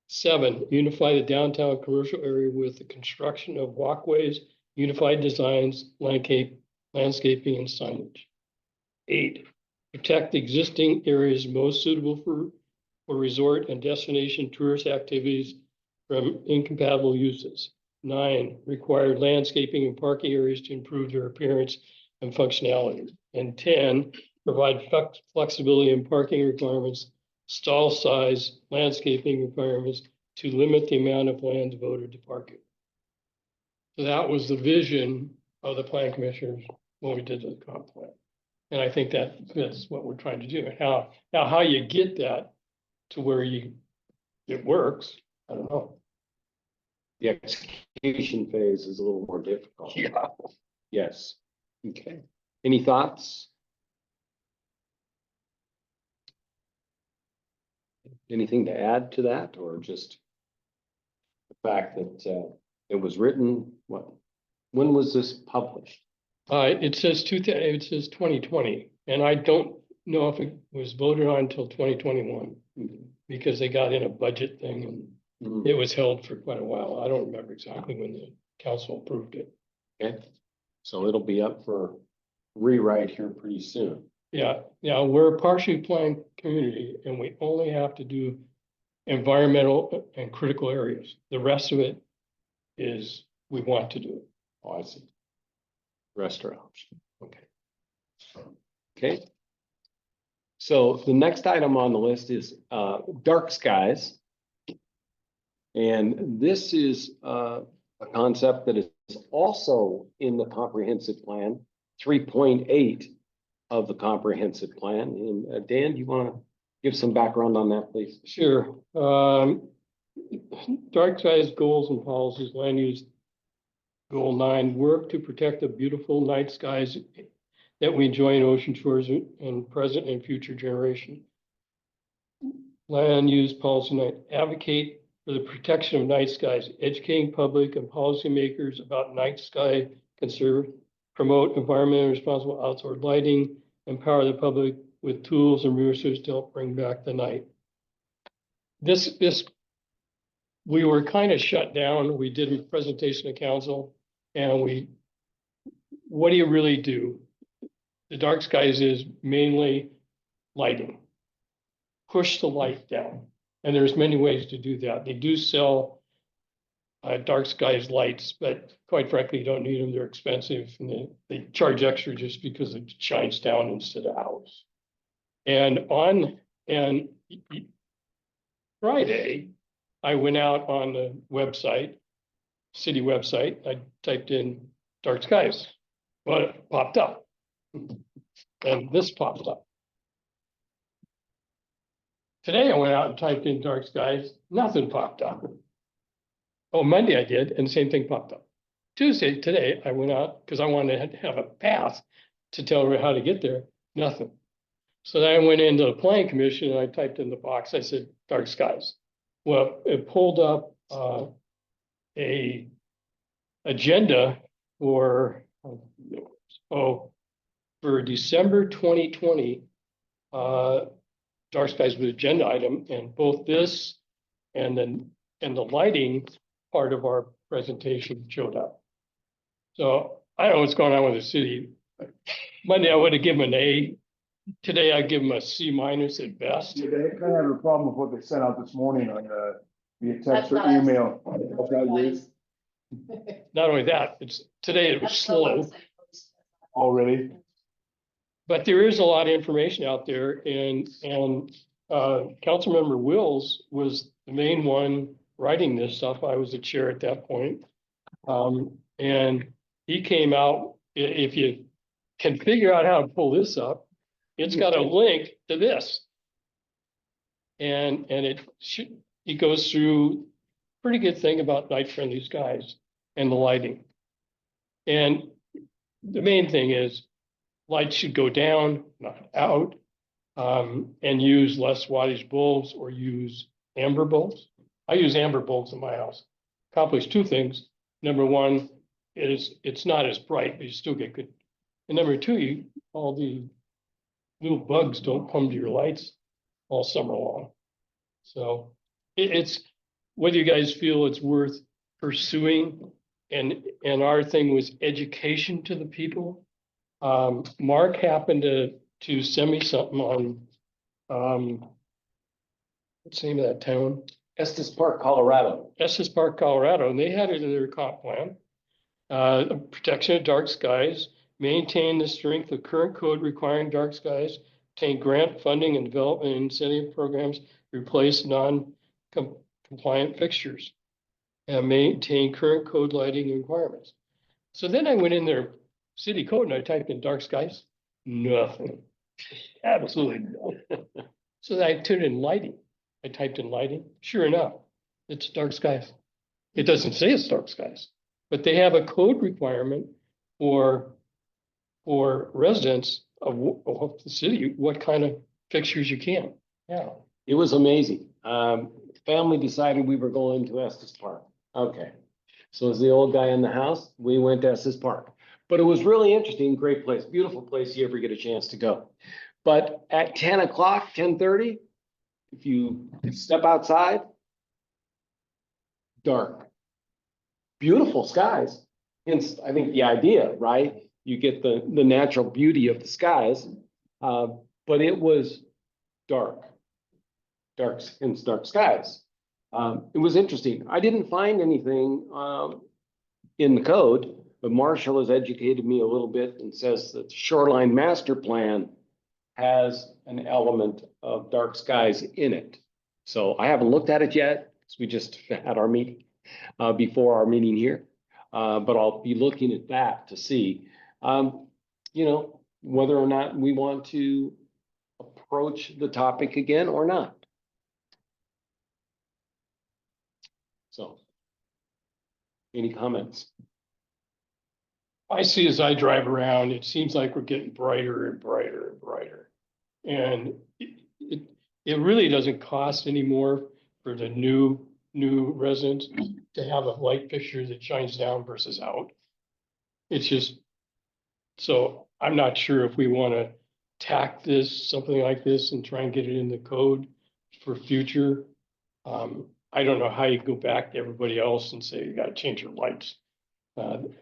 7, unify the downtown commercial area with the construction of walkways, unified designs, landscaping and signage. 8, protect the existing areas most suitable for resort and destination tourist activities from incompatible uses. 9, require landscaping and parking areas to improve their appearance and functionality. And 10, provide flexibility in parking requirements, stall size, landscaping requirements to limit the amount of land devoted to parking. So that was the vision of the plan commissioners when we did the comp plan. And I think that fits what we're trying to do. How you get that to where it works, I don't know. The execution phase is a little more difficult. Yeah. Yes. Okay. Any thoughts? Anything to add to that, or just the fact that it was written, when was this published? It says 2020, and I don't know if it was voted on until 2021 because they got in a budget thing and Mhm. it was held for quite a while. I don't remember exactly when the council approved it. Okay, so it'll be up for rewrite here pretty soon. Yeah, we're a partially planned community and we only have to do environmental and critical areas. The rest of it is, we want to do it. Oh, I see. Rest are option. Okay. Okay. So the next item on the list is dark skies. And this is a concept that is also in the comprehensive plan, 3.8 of the comprehensive plan. And Dan, do you want to give some background on that, please? Sure. Dark skies goals and policies, land use. Goal 9, work to protect the beautiful night skies that we enjoy in Ocean Shores and present and future generation. Land use policy 9, advocate for the protection of night skies, educating public and policymakers about night sky conserve, promote environmentally responsible outdoor lighting, empower the public with tools and resources to help bring back the night. We were kind of shut down. We did a presentation to council and what do you really do? The dark skies is mainly lighting. Push the light down. And there's many ways to do that. They do sell dark skies lights, but quite frankly, you don't need them. They're expensive and they charge extra just because it shines down instead of house. And Friday, I went out on the website, city website, I typed in dark skies. Well, it popped up. And this popped up. Today I went out and typed in dark skies, nothing popped up. Oh, Monday I did, and the same thing popped up. Tuesday, today, I went out because I wanted to have a path to tell her how to get there, nothing. So then I went into the planning commission and I typed in the box, I said, dark skies. Well, it pulled up a agenda for, for December 2020, dark skies was agenda item, and both this and the lighting part of our presentation showed up. So I don't know what's going on with the city. Monday, I would have given an A. Today, I give them a C- at best. Yeah, they kind of have a problem with what they sent out this morning on via text That's or not us. email. That's not you? Not only that, today it was slow, Already? but there is a lot of information out there, and Councilmember Wills was the main one writing this stuff. I was the chair at that point. And he came out, if you can figure out how to pull this up, it's got a link to this. And it goes through pretty good thing about night friendly skies and the lighting. And the main thing is lights should go down, not out, and use less wattage bulbs or use amber bulbs. I use amber bulbs in my house. Accomplish two things. Number one, it's not as bright, but you still get good. And number two, all the little bugs don't come to your lights all summer long. So it's whether you guys feel it's worth pursuing, and our thing was education to the people. Mark happened to send me something on what's the name of that town? Estes Park, Colorado. Estes Park, Colorado, and they had it in their comp plan. Protection of dark skies, maintain the strength of current code requiring dark skies, obtain grant funding and development incentive programs, replace non-compliant fixtures, and maintain current code lighting requirements. So then I went in their city code and I typed in dark skies, nothing, absolutely nothing. So then I tuned in lighting. I typed in lighting, sure enough, it's dark skies. It doesn't say it's dark skies, but they have a code requirement for residents of the city, what kind of fixtures you can. Yeah. It was amazing. Family decided we were going to Estes Park. Okay. So as the old guy in the house, we went to Estes Park. But it was really interesting, great place, beautiful place, if you ever get a chance to go. But at 10 o'clock, 10:30, if you step outside, dark. Beautiful skies. Hence, I think the idea, right? You get the natural beauty of the skies, but it was dark. Hence dark skies. It was interesting. I didn't find anything in the code, but Marshall has educated me a little bit and says that the Shoreline Master Plan has an element of dark skies in it. So I haven't looked at it yet, because we just had our meeting before our meeting here. But I'll be looking at that to see, whether or not we want to approach the topic again or not. So, any comments? I see as I drive around, it seems like we're getting brighter and brighter and brighter. And it really doesn't cost any more for the new residents to have a light fixture that shines down versus out. It's just, so I'm not sure if we want to tack this, something like this, and try and get it in the code for future. I don't know how you go back to everybody else and say, you got to change your lights.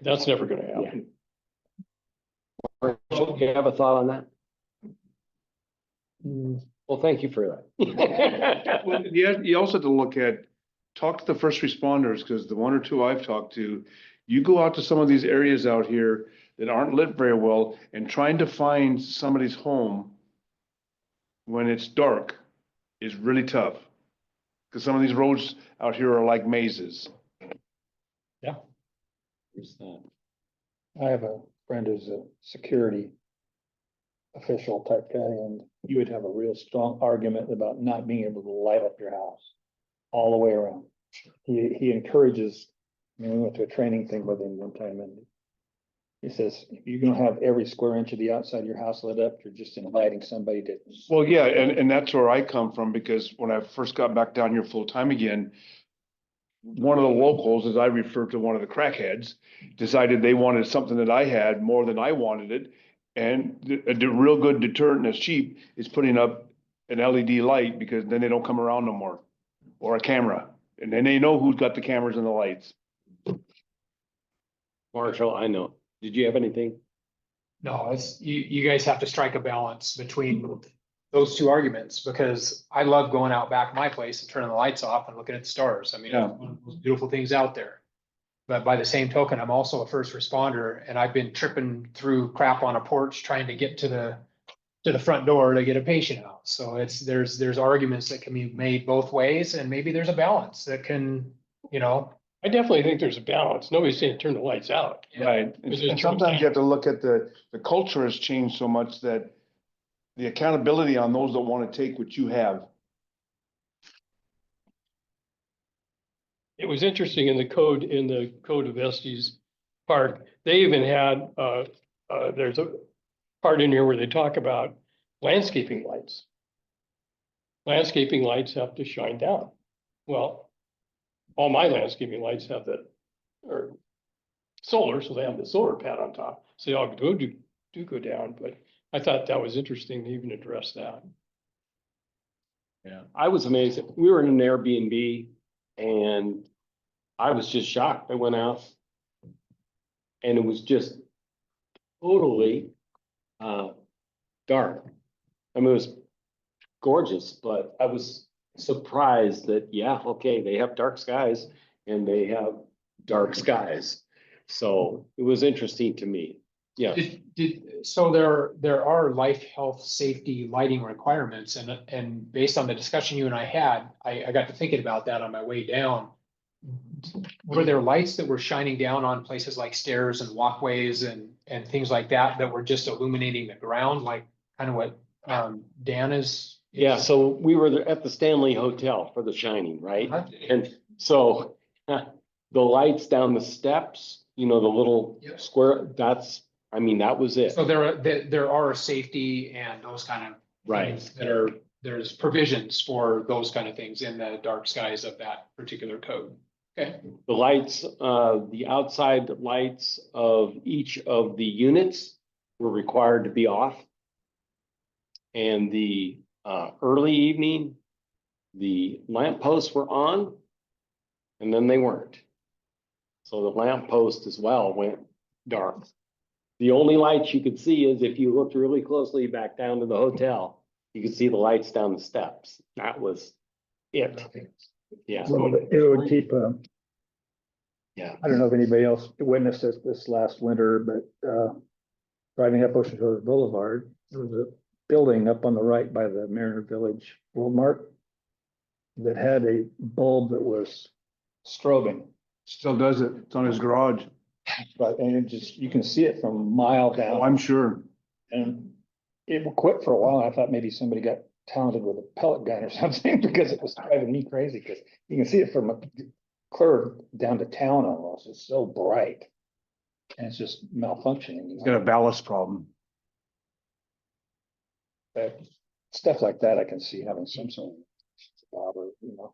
That's never going to happen. Do you have a thought on that? Well, thank you for that. Well, you also have to look at talk to the first responders, because the one or two I've talked to, you go out to some of these areas out here that aren't lit very well, and trying to find somebody's home when it's dark is really tough. Because some of these roads out here are like mazes. Where's that? I have a friend who's a security official type guy, and you would have a real strong argument about not being able to light up your house all the way around. He encourages, I mean, we went to a training thing with him one time, and he says, if you're gonna have every square inch of the outside of your house lit up, you're just inviting somebody to. Well, yeah, and that's where I come from, because when I first got back down here full time again, one of the locals, as I refer to one of the crackheads, decided they wanted something that I had more than I wanted it. And the real good deterrent that's cheap is putting up an LED light, because then they don't come around no more, or a camera. And then they know who's got the cameras and the lights. Marshall, I know. Did you have anything? No, it's, you guys have to strike a balance between those two arguments, because I love going out back my place and turning the lights off and looking at the stars. I mean, Yeah. it's one of those beautiful things out there. But by the same token, I'm also a first responder, and I've been tripping through crap on a porch trying to get to the front door to get a patient out. So there's arguments that can be made both ways, and maybe there's a balance that can, you know. I definitely think there's a balance. Nobody's saying turn the lights out. Right. And sometimes you have to look at the culture has changed so much that the accountability on those that want to take what you have. It was interesting in the code of Estes Park, they even had, there's a part in here where they talk about landscaping lights. Landscaping lights have to shine down. Well, all my landscaping lights have that, or solar, so they have the solar pad on top. So they all do go down, but I thought that was interesting to even address that. Yeah, I was amazed. We were in an Airbnb and I was just shocked. I went out and it was just totally dark. I mean, it was gorgeous, but I was surprised that, yeah, okay, they have dark skies and they have dark skies. So it was interesting to me. Yeah. So there are life, health, safety, lighting requirements, and based on the discussion you and I had, I got to thinking about that on my way down. Were there lights that were shining down on places like stairs and walkways and things like that were just illuminating the ground, like kind of what Dan is? Yeah, so we were at the Stanley Hotel for The Shining, right? Uh-huh. And so the lights down the steps, you know, the little Yep. square, I mean, that was it. So there are safety and those kind of Right. things that are, there's provisions for those kind of things in the dark skies of that particular code. Okay. The lights, the outside lights of each of the units were required to be off. And the early evening, the lamp posts were on and then they weren't. So the lamp post as well went dark. The only lights you could see is if you looked really closely back down to the hotel, you could see the lights down the steps. That was it. Yeah. Well, it would keep, Yeah. I don't know if anybody else witnessed this last winter, but driving up Ocean Shores Boulevard, there was a building up on the right by the Mariner Village Walmart that had a bulb that was strobing. Still does it. It's on his garage. But, and it just, you can see it from a mile Oh, down, I'm sure. and it would quit for a while. I thought maybe somebody got talented with a pellet gun or something, because it was driving me crazy, because you can see it from a clear down to town almost. It's so bright. And it's just malfunctioning. He's got a ballast problem. But stuff like that, I can see having some sort of bother, you know.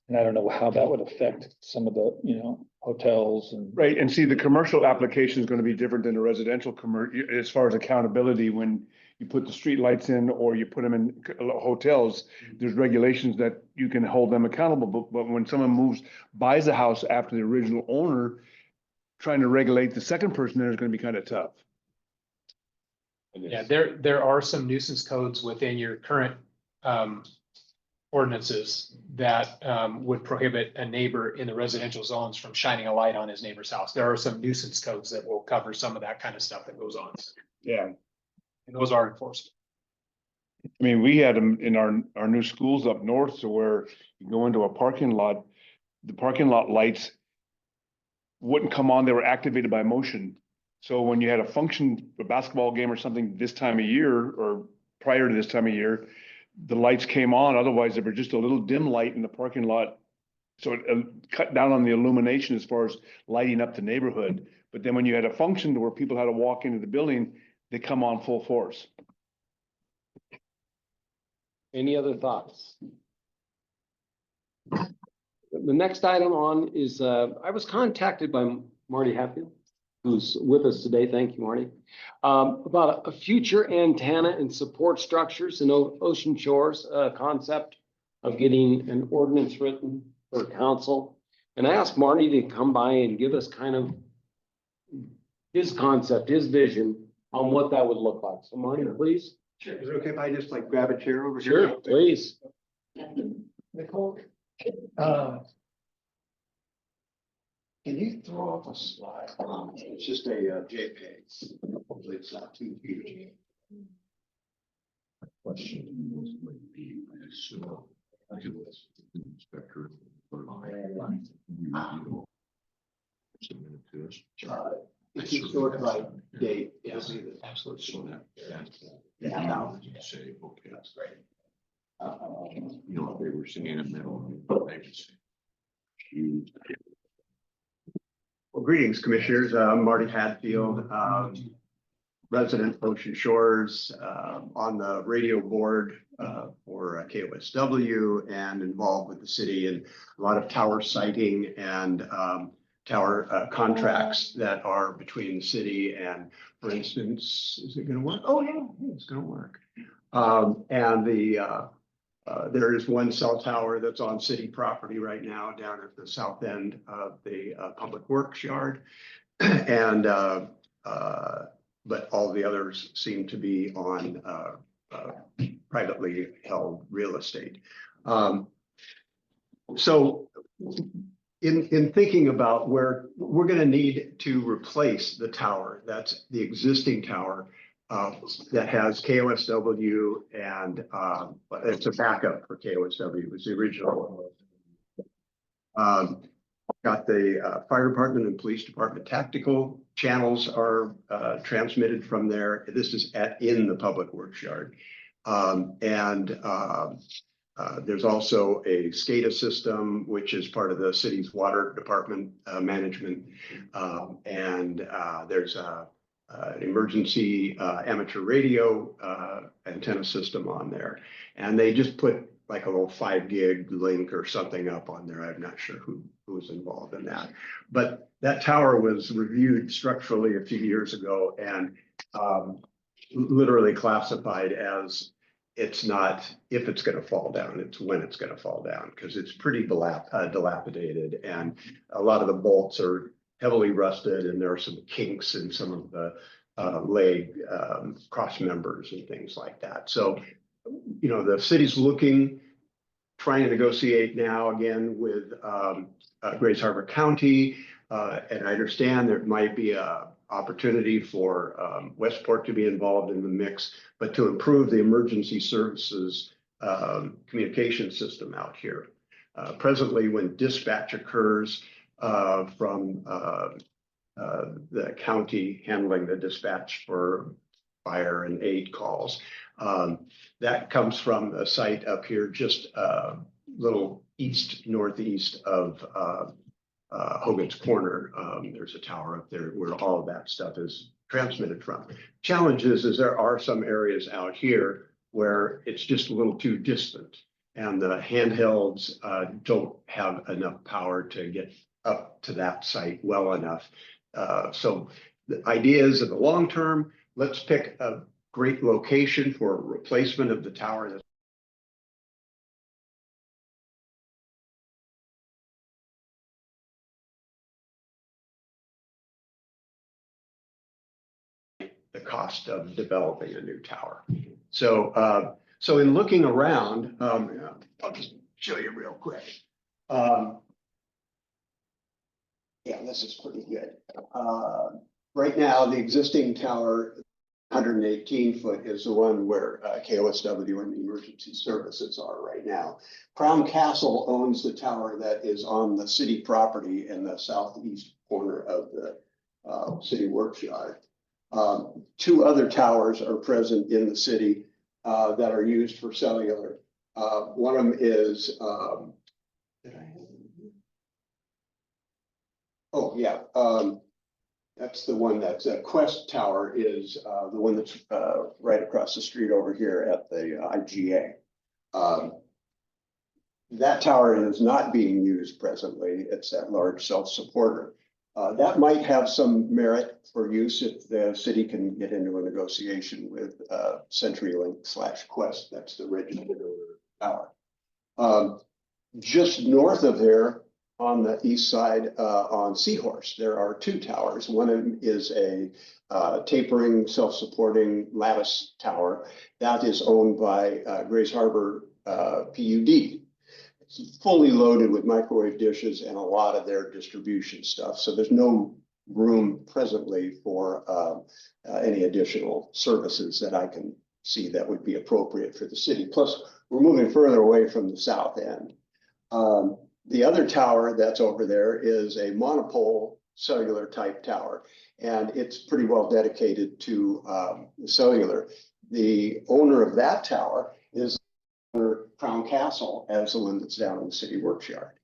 And I don't know how that would affect some of the, you know, hotels and. Right, and see, the commercial application is gonna be different than the residential as far as accountability, when you put the street lights in or you put them in hotels, there's regulations that you can hold them accountable, but when someone buys a house after the original owner, trying to regulate the second person there is gonna be kind of tough. Yeah, there are some nuisance codes within your current ordinances that would prohibit a neighbor in the residential zones from shining a light on his neighbor's house. There are some nuisance codes that will cover some of that kind of stuff that goes on. Yeah. And those are enforced. I mean, we had them in our new schools up north, so where you go into a parking lot, the parking lot lights wouldn't come on, they were activated by motion. So when you had a function, a basketball game or something this time of year, or prior to this time of year, the lights came on, otherwise they were just a little dim light in the parking lot. So it cut down on the illumination as far as lighting up the neighborhood. But then when you had a function where people had to walk into the building, they come on full force. Any other thoughts? The next item on is, I was contacted by Marty Hatfield, who's with us today. Thank you, Marty. About a future antenna and support structures in Ocean Shores, concept of getting an ordinance written for council. And I asked Marty to come by and give us kind of his concept, his vision on what that would look like. So Marty, please. Sure. Is it okay if I just like grab a chair over here? Sure, please. Nicole, can you throw up a slide? It's just a JPEG. Hopefully it's not too huge. Question would be, I assume, inspector. Submitted to us. If you sort by date, you'll see that. Absolutely. So that. Yeah, no. Say, okay, That's great. you know, they were saying a minimum, they would say. Huge. Well, greetings, commissioners. I'm Marty Hatfield, resident Ocean Shores, on the radio board for KOSW and involved with the city in a lot of tower siting and tower contracts that are between the city and, for instance, is it going to work? Oh, yeah, it's going to work. And there is one cell tower that's on city property right now down at the south end of the Public Works yard. And but all the others seem to be on privately held real estate. So in thinking about where we're going to need to replace the tower, that's the existing tower that has KOSW and it's a backup for KOSW. It was the original. Got the fire department and police department tactical channels are transmitted from there. This is in the Public Works yard. There's also a SCADA system, which is part of the city's water department management. There's an emergency amateur radio antenna system on there. And they just put like a little 5 gig link or something up on there. I'm not sure who was involved in that. But that tower was reviewed structurally a few years ago and literally classified as it's not if it's going to fall down, it's when it's going to fall down, because it's pretty dilapidated and a lot of the bolts are heavily rusted and there are some kinks in some of the leg cross members and things like that. So, you know, the city's trying to negotiate now again with Grays Harbor County. And I understand there might be a opportunity for Westport to be involved in the mix, but to improve the emergency services communication system out here. Presently, when dispatch occurs from the county handling the dispatch for fire and aid calls, that comes from a site up here just a little northeast of Hogan's Corner. There's a tower up there where all of that stuff is transmitted from. Challenge is there are some areas out here where it's just a little too distant and the handhelds don't have enough power to get up to that site well enough. So the idea is in the long term, let's pick a great location for a replacement of the tower. The cost of developing a new tower. So So in looking around, I'll just show you real quick. Yeah, this is pretty good. Right now, the existing tower, 118 foot, is the one where KOSW and emergency services are right now. Crown Castle owns the tower that is on the city property in the southeast corner of the city works yard. Two other towers are present in the city that are used for cellular. One of them is, did I have it? Oh, yeah. That's the one that's Quest Tower is the one that's right across the street over here at the IGA. That tower is not being used presently. It's that large self-supporter. That might have some merit for use if the city can get into a negotiation with CenturyLink / Quest. That's the registered tower. Just north of there, on the east side, on Seahorse, there are two towers. One of them is a tapering, self-supporting lattice tower that is owned by Grays Harbor PUD. It's fully loaded with microwave dishes and a lot of their distribution stuff. So there's no room presently for any additional services that I can see that would be appropriate for the city. Plus, we're moving further away from the south end. The other tower that's over there is a monopole cellular type tower, and it's pretty well dedicated to cellular. The owner of that tower is Crown Castle, as the one that's down in the city works yard.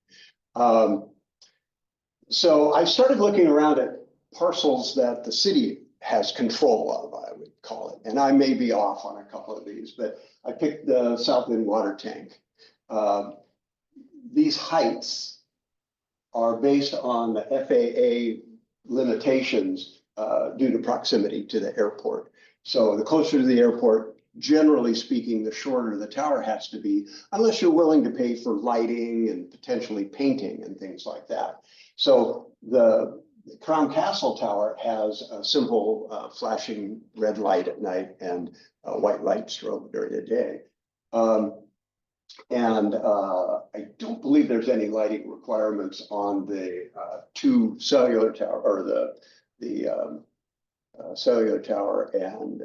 So I started looking around at parcels that the city has control of, I would call it, and I may be off on a couple of these, but I picked the South End water tank. These heights are based on the FAA limitations due to proximity to the airport. So the closer to the airport, generally speaking, the shorter the tower has to be, unless you're willing to pay for lighting and potentially painting and things like that. So the Crown Castle Tower has a simple flashing red light at night and a white light strobe during the day. I don't believe there's any lighting requirements on the two cellular tower or the cellular tower and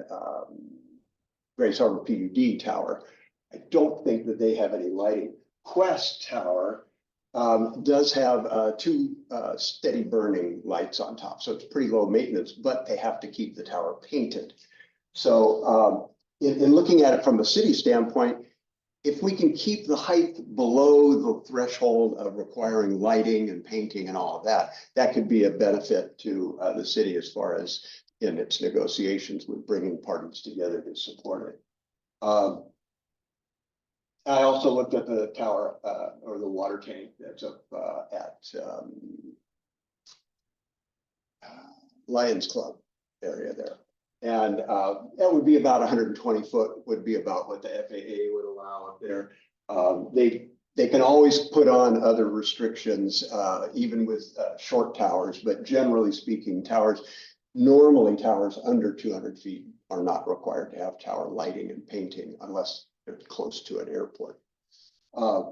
Grays Harbor PUD tower. I don't think that they have any lighting. Quest Tower does have two steady burning lights on top, so it's pretty low maintenance, but they have to keep the tower painted. So in looking at it from a city standpoint, if we can keep the height below the threshold of requiring lighting and painting and all of that, that could be a benefit to the city as far as in its negotiations with bringing parties together to support it. I also looked at the tower or the water tank that's up at Lions Club area there. And that would be about 120 foot would be about what the FAA would allow up there. They can always put on other restrictions, even with short towers, but generally speaking, normally towers under 200 feet are not required to have tower lighting and painting unless they're close to an airport.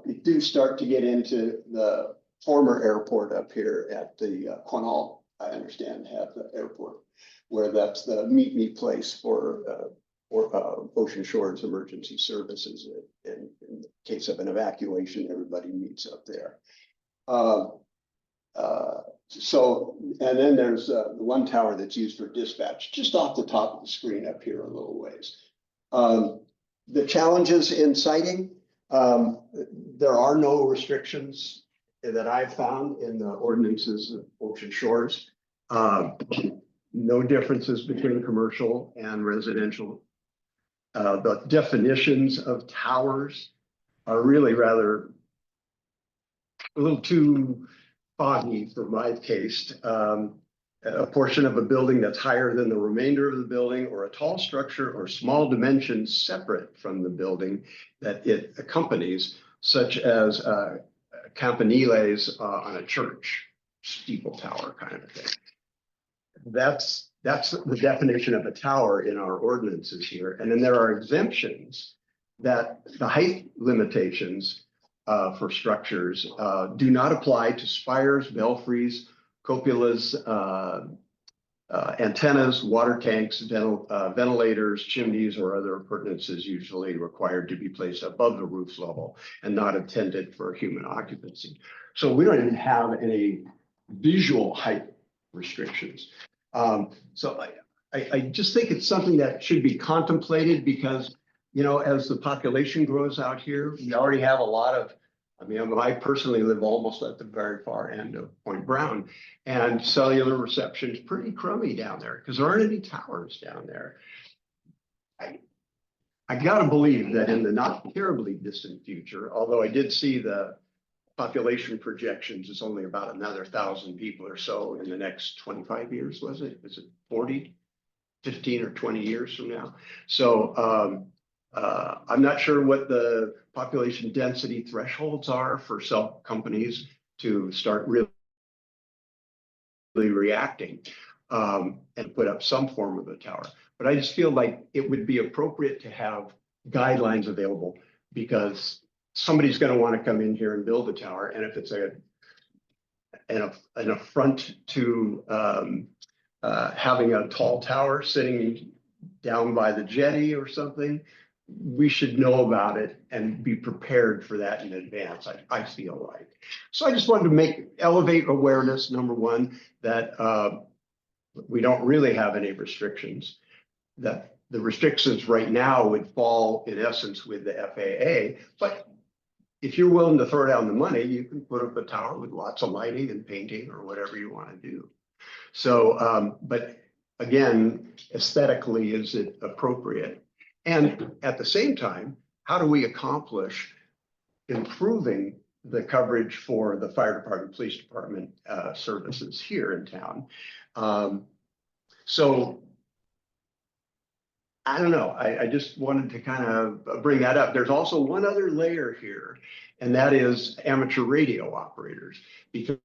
We do start to get into the former airport up here at the Quinault, I understand, have the airport, where that's the meet place for Ocean Shores Emergency Services. In the case of an evacuation, everybody meets up there. And then there's the one tower that's used for dispatch, just off the top of the screen up here a little ways. The challenges in siting, there are no restrictions that I've found in the ordinances of Ocean Shores. No differences between commercial and residential. The definitions of towers are really rather a little too foggy for my taste. A portion of a building that's higher than the remainder of the building, or a tall structure or small dimensions separate from the building that it accompanies, such as campaniles on a church steeple tower kind of thing. That's the definition of a tower in our ordinances here. And then there are exemptions that the height limitations for structures do not apply to spires, belfries, cupolas, antennas, water tanks, ventilators, chimneys, or other appurtenances usually required to be placed above the roof level and not intended for human occupancy. So we don't even have any visual height restrictions. So I just think it's something that should be contemplated because, you know, as the population grows out here, we already have a lot of, I mean, I personally live almost at the very far end of Point Brown, and cellular reception is pretty crummy down there because there aren't any towers down there. I gotta believe that in the not terribly distant future, although I did see the population projections is only about another 1,000 people or so in the next 25 years, was it? Is it 40, 15 or 20 years from now? So I'm not sure what the population density thresholds are for cell companies to start really reacting and put up some form of a tower. But I just feel like it would be appropriate to have guidelines available because somebody's going to want to come in here and build a tower. And if it's an affront to having a tall tower sitting down by the jetty or something, we should know about it and be prepared for that in advance, I feel like. So I just wanted to elevate awareness, number one, that we don't really have any restrictions, that the restrictions right now would fall in essence with the FAA, but if you're willing to throw down the money, you can put up a tower with lots of lighting and painting or whatever you want to do. So, but again, aesthetically, is it appropriate? And at the same time, how do we accomplish improving the coverage for the fire department, police department services here in town? So I don't know. I just wanted to kind of bring that up. There's also one other layer here, and that is amateur radio operators, because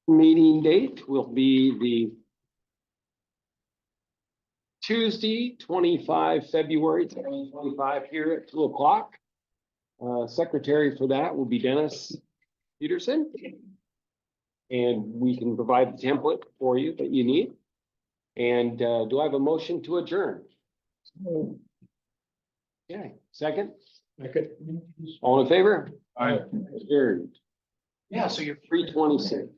meeting date will be the Tuesday, 25 February 2025 here at 2:00. Secretary for that will be Dennis Peterson. And we can provide the template for you that you need. And do I have a motion to adjourn? Okay, second, all in favor? Aye. Adjourned. Yeah, so you're 3:26.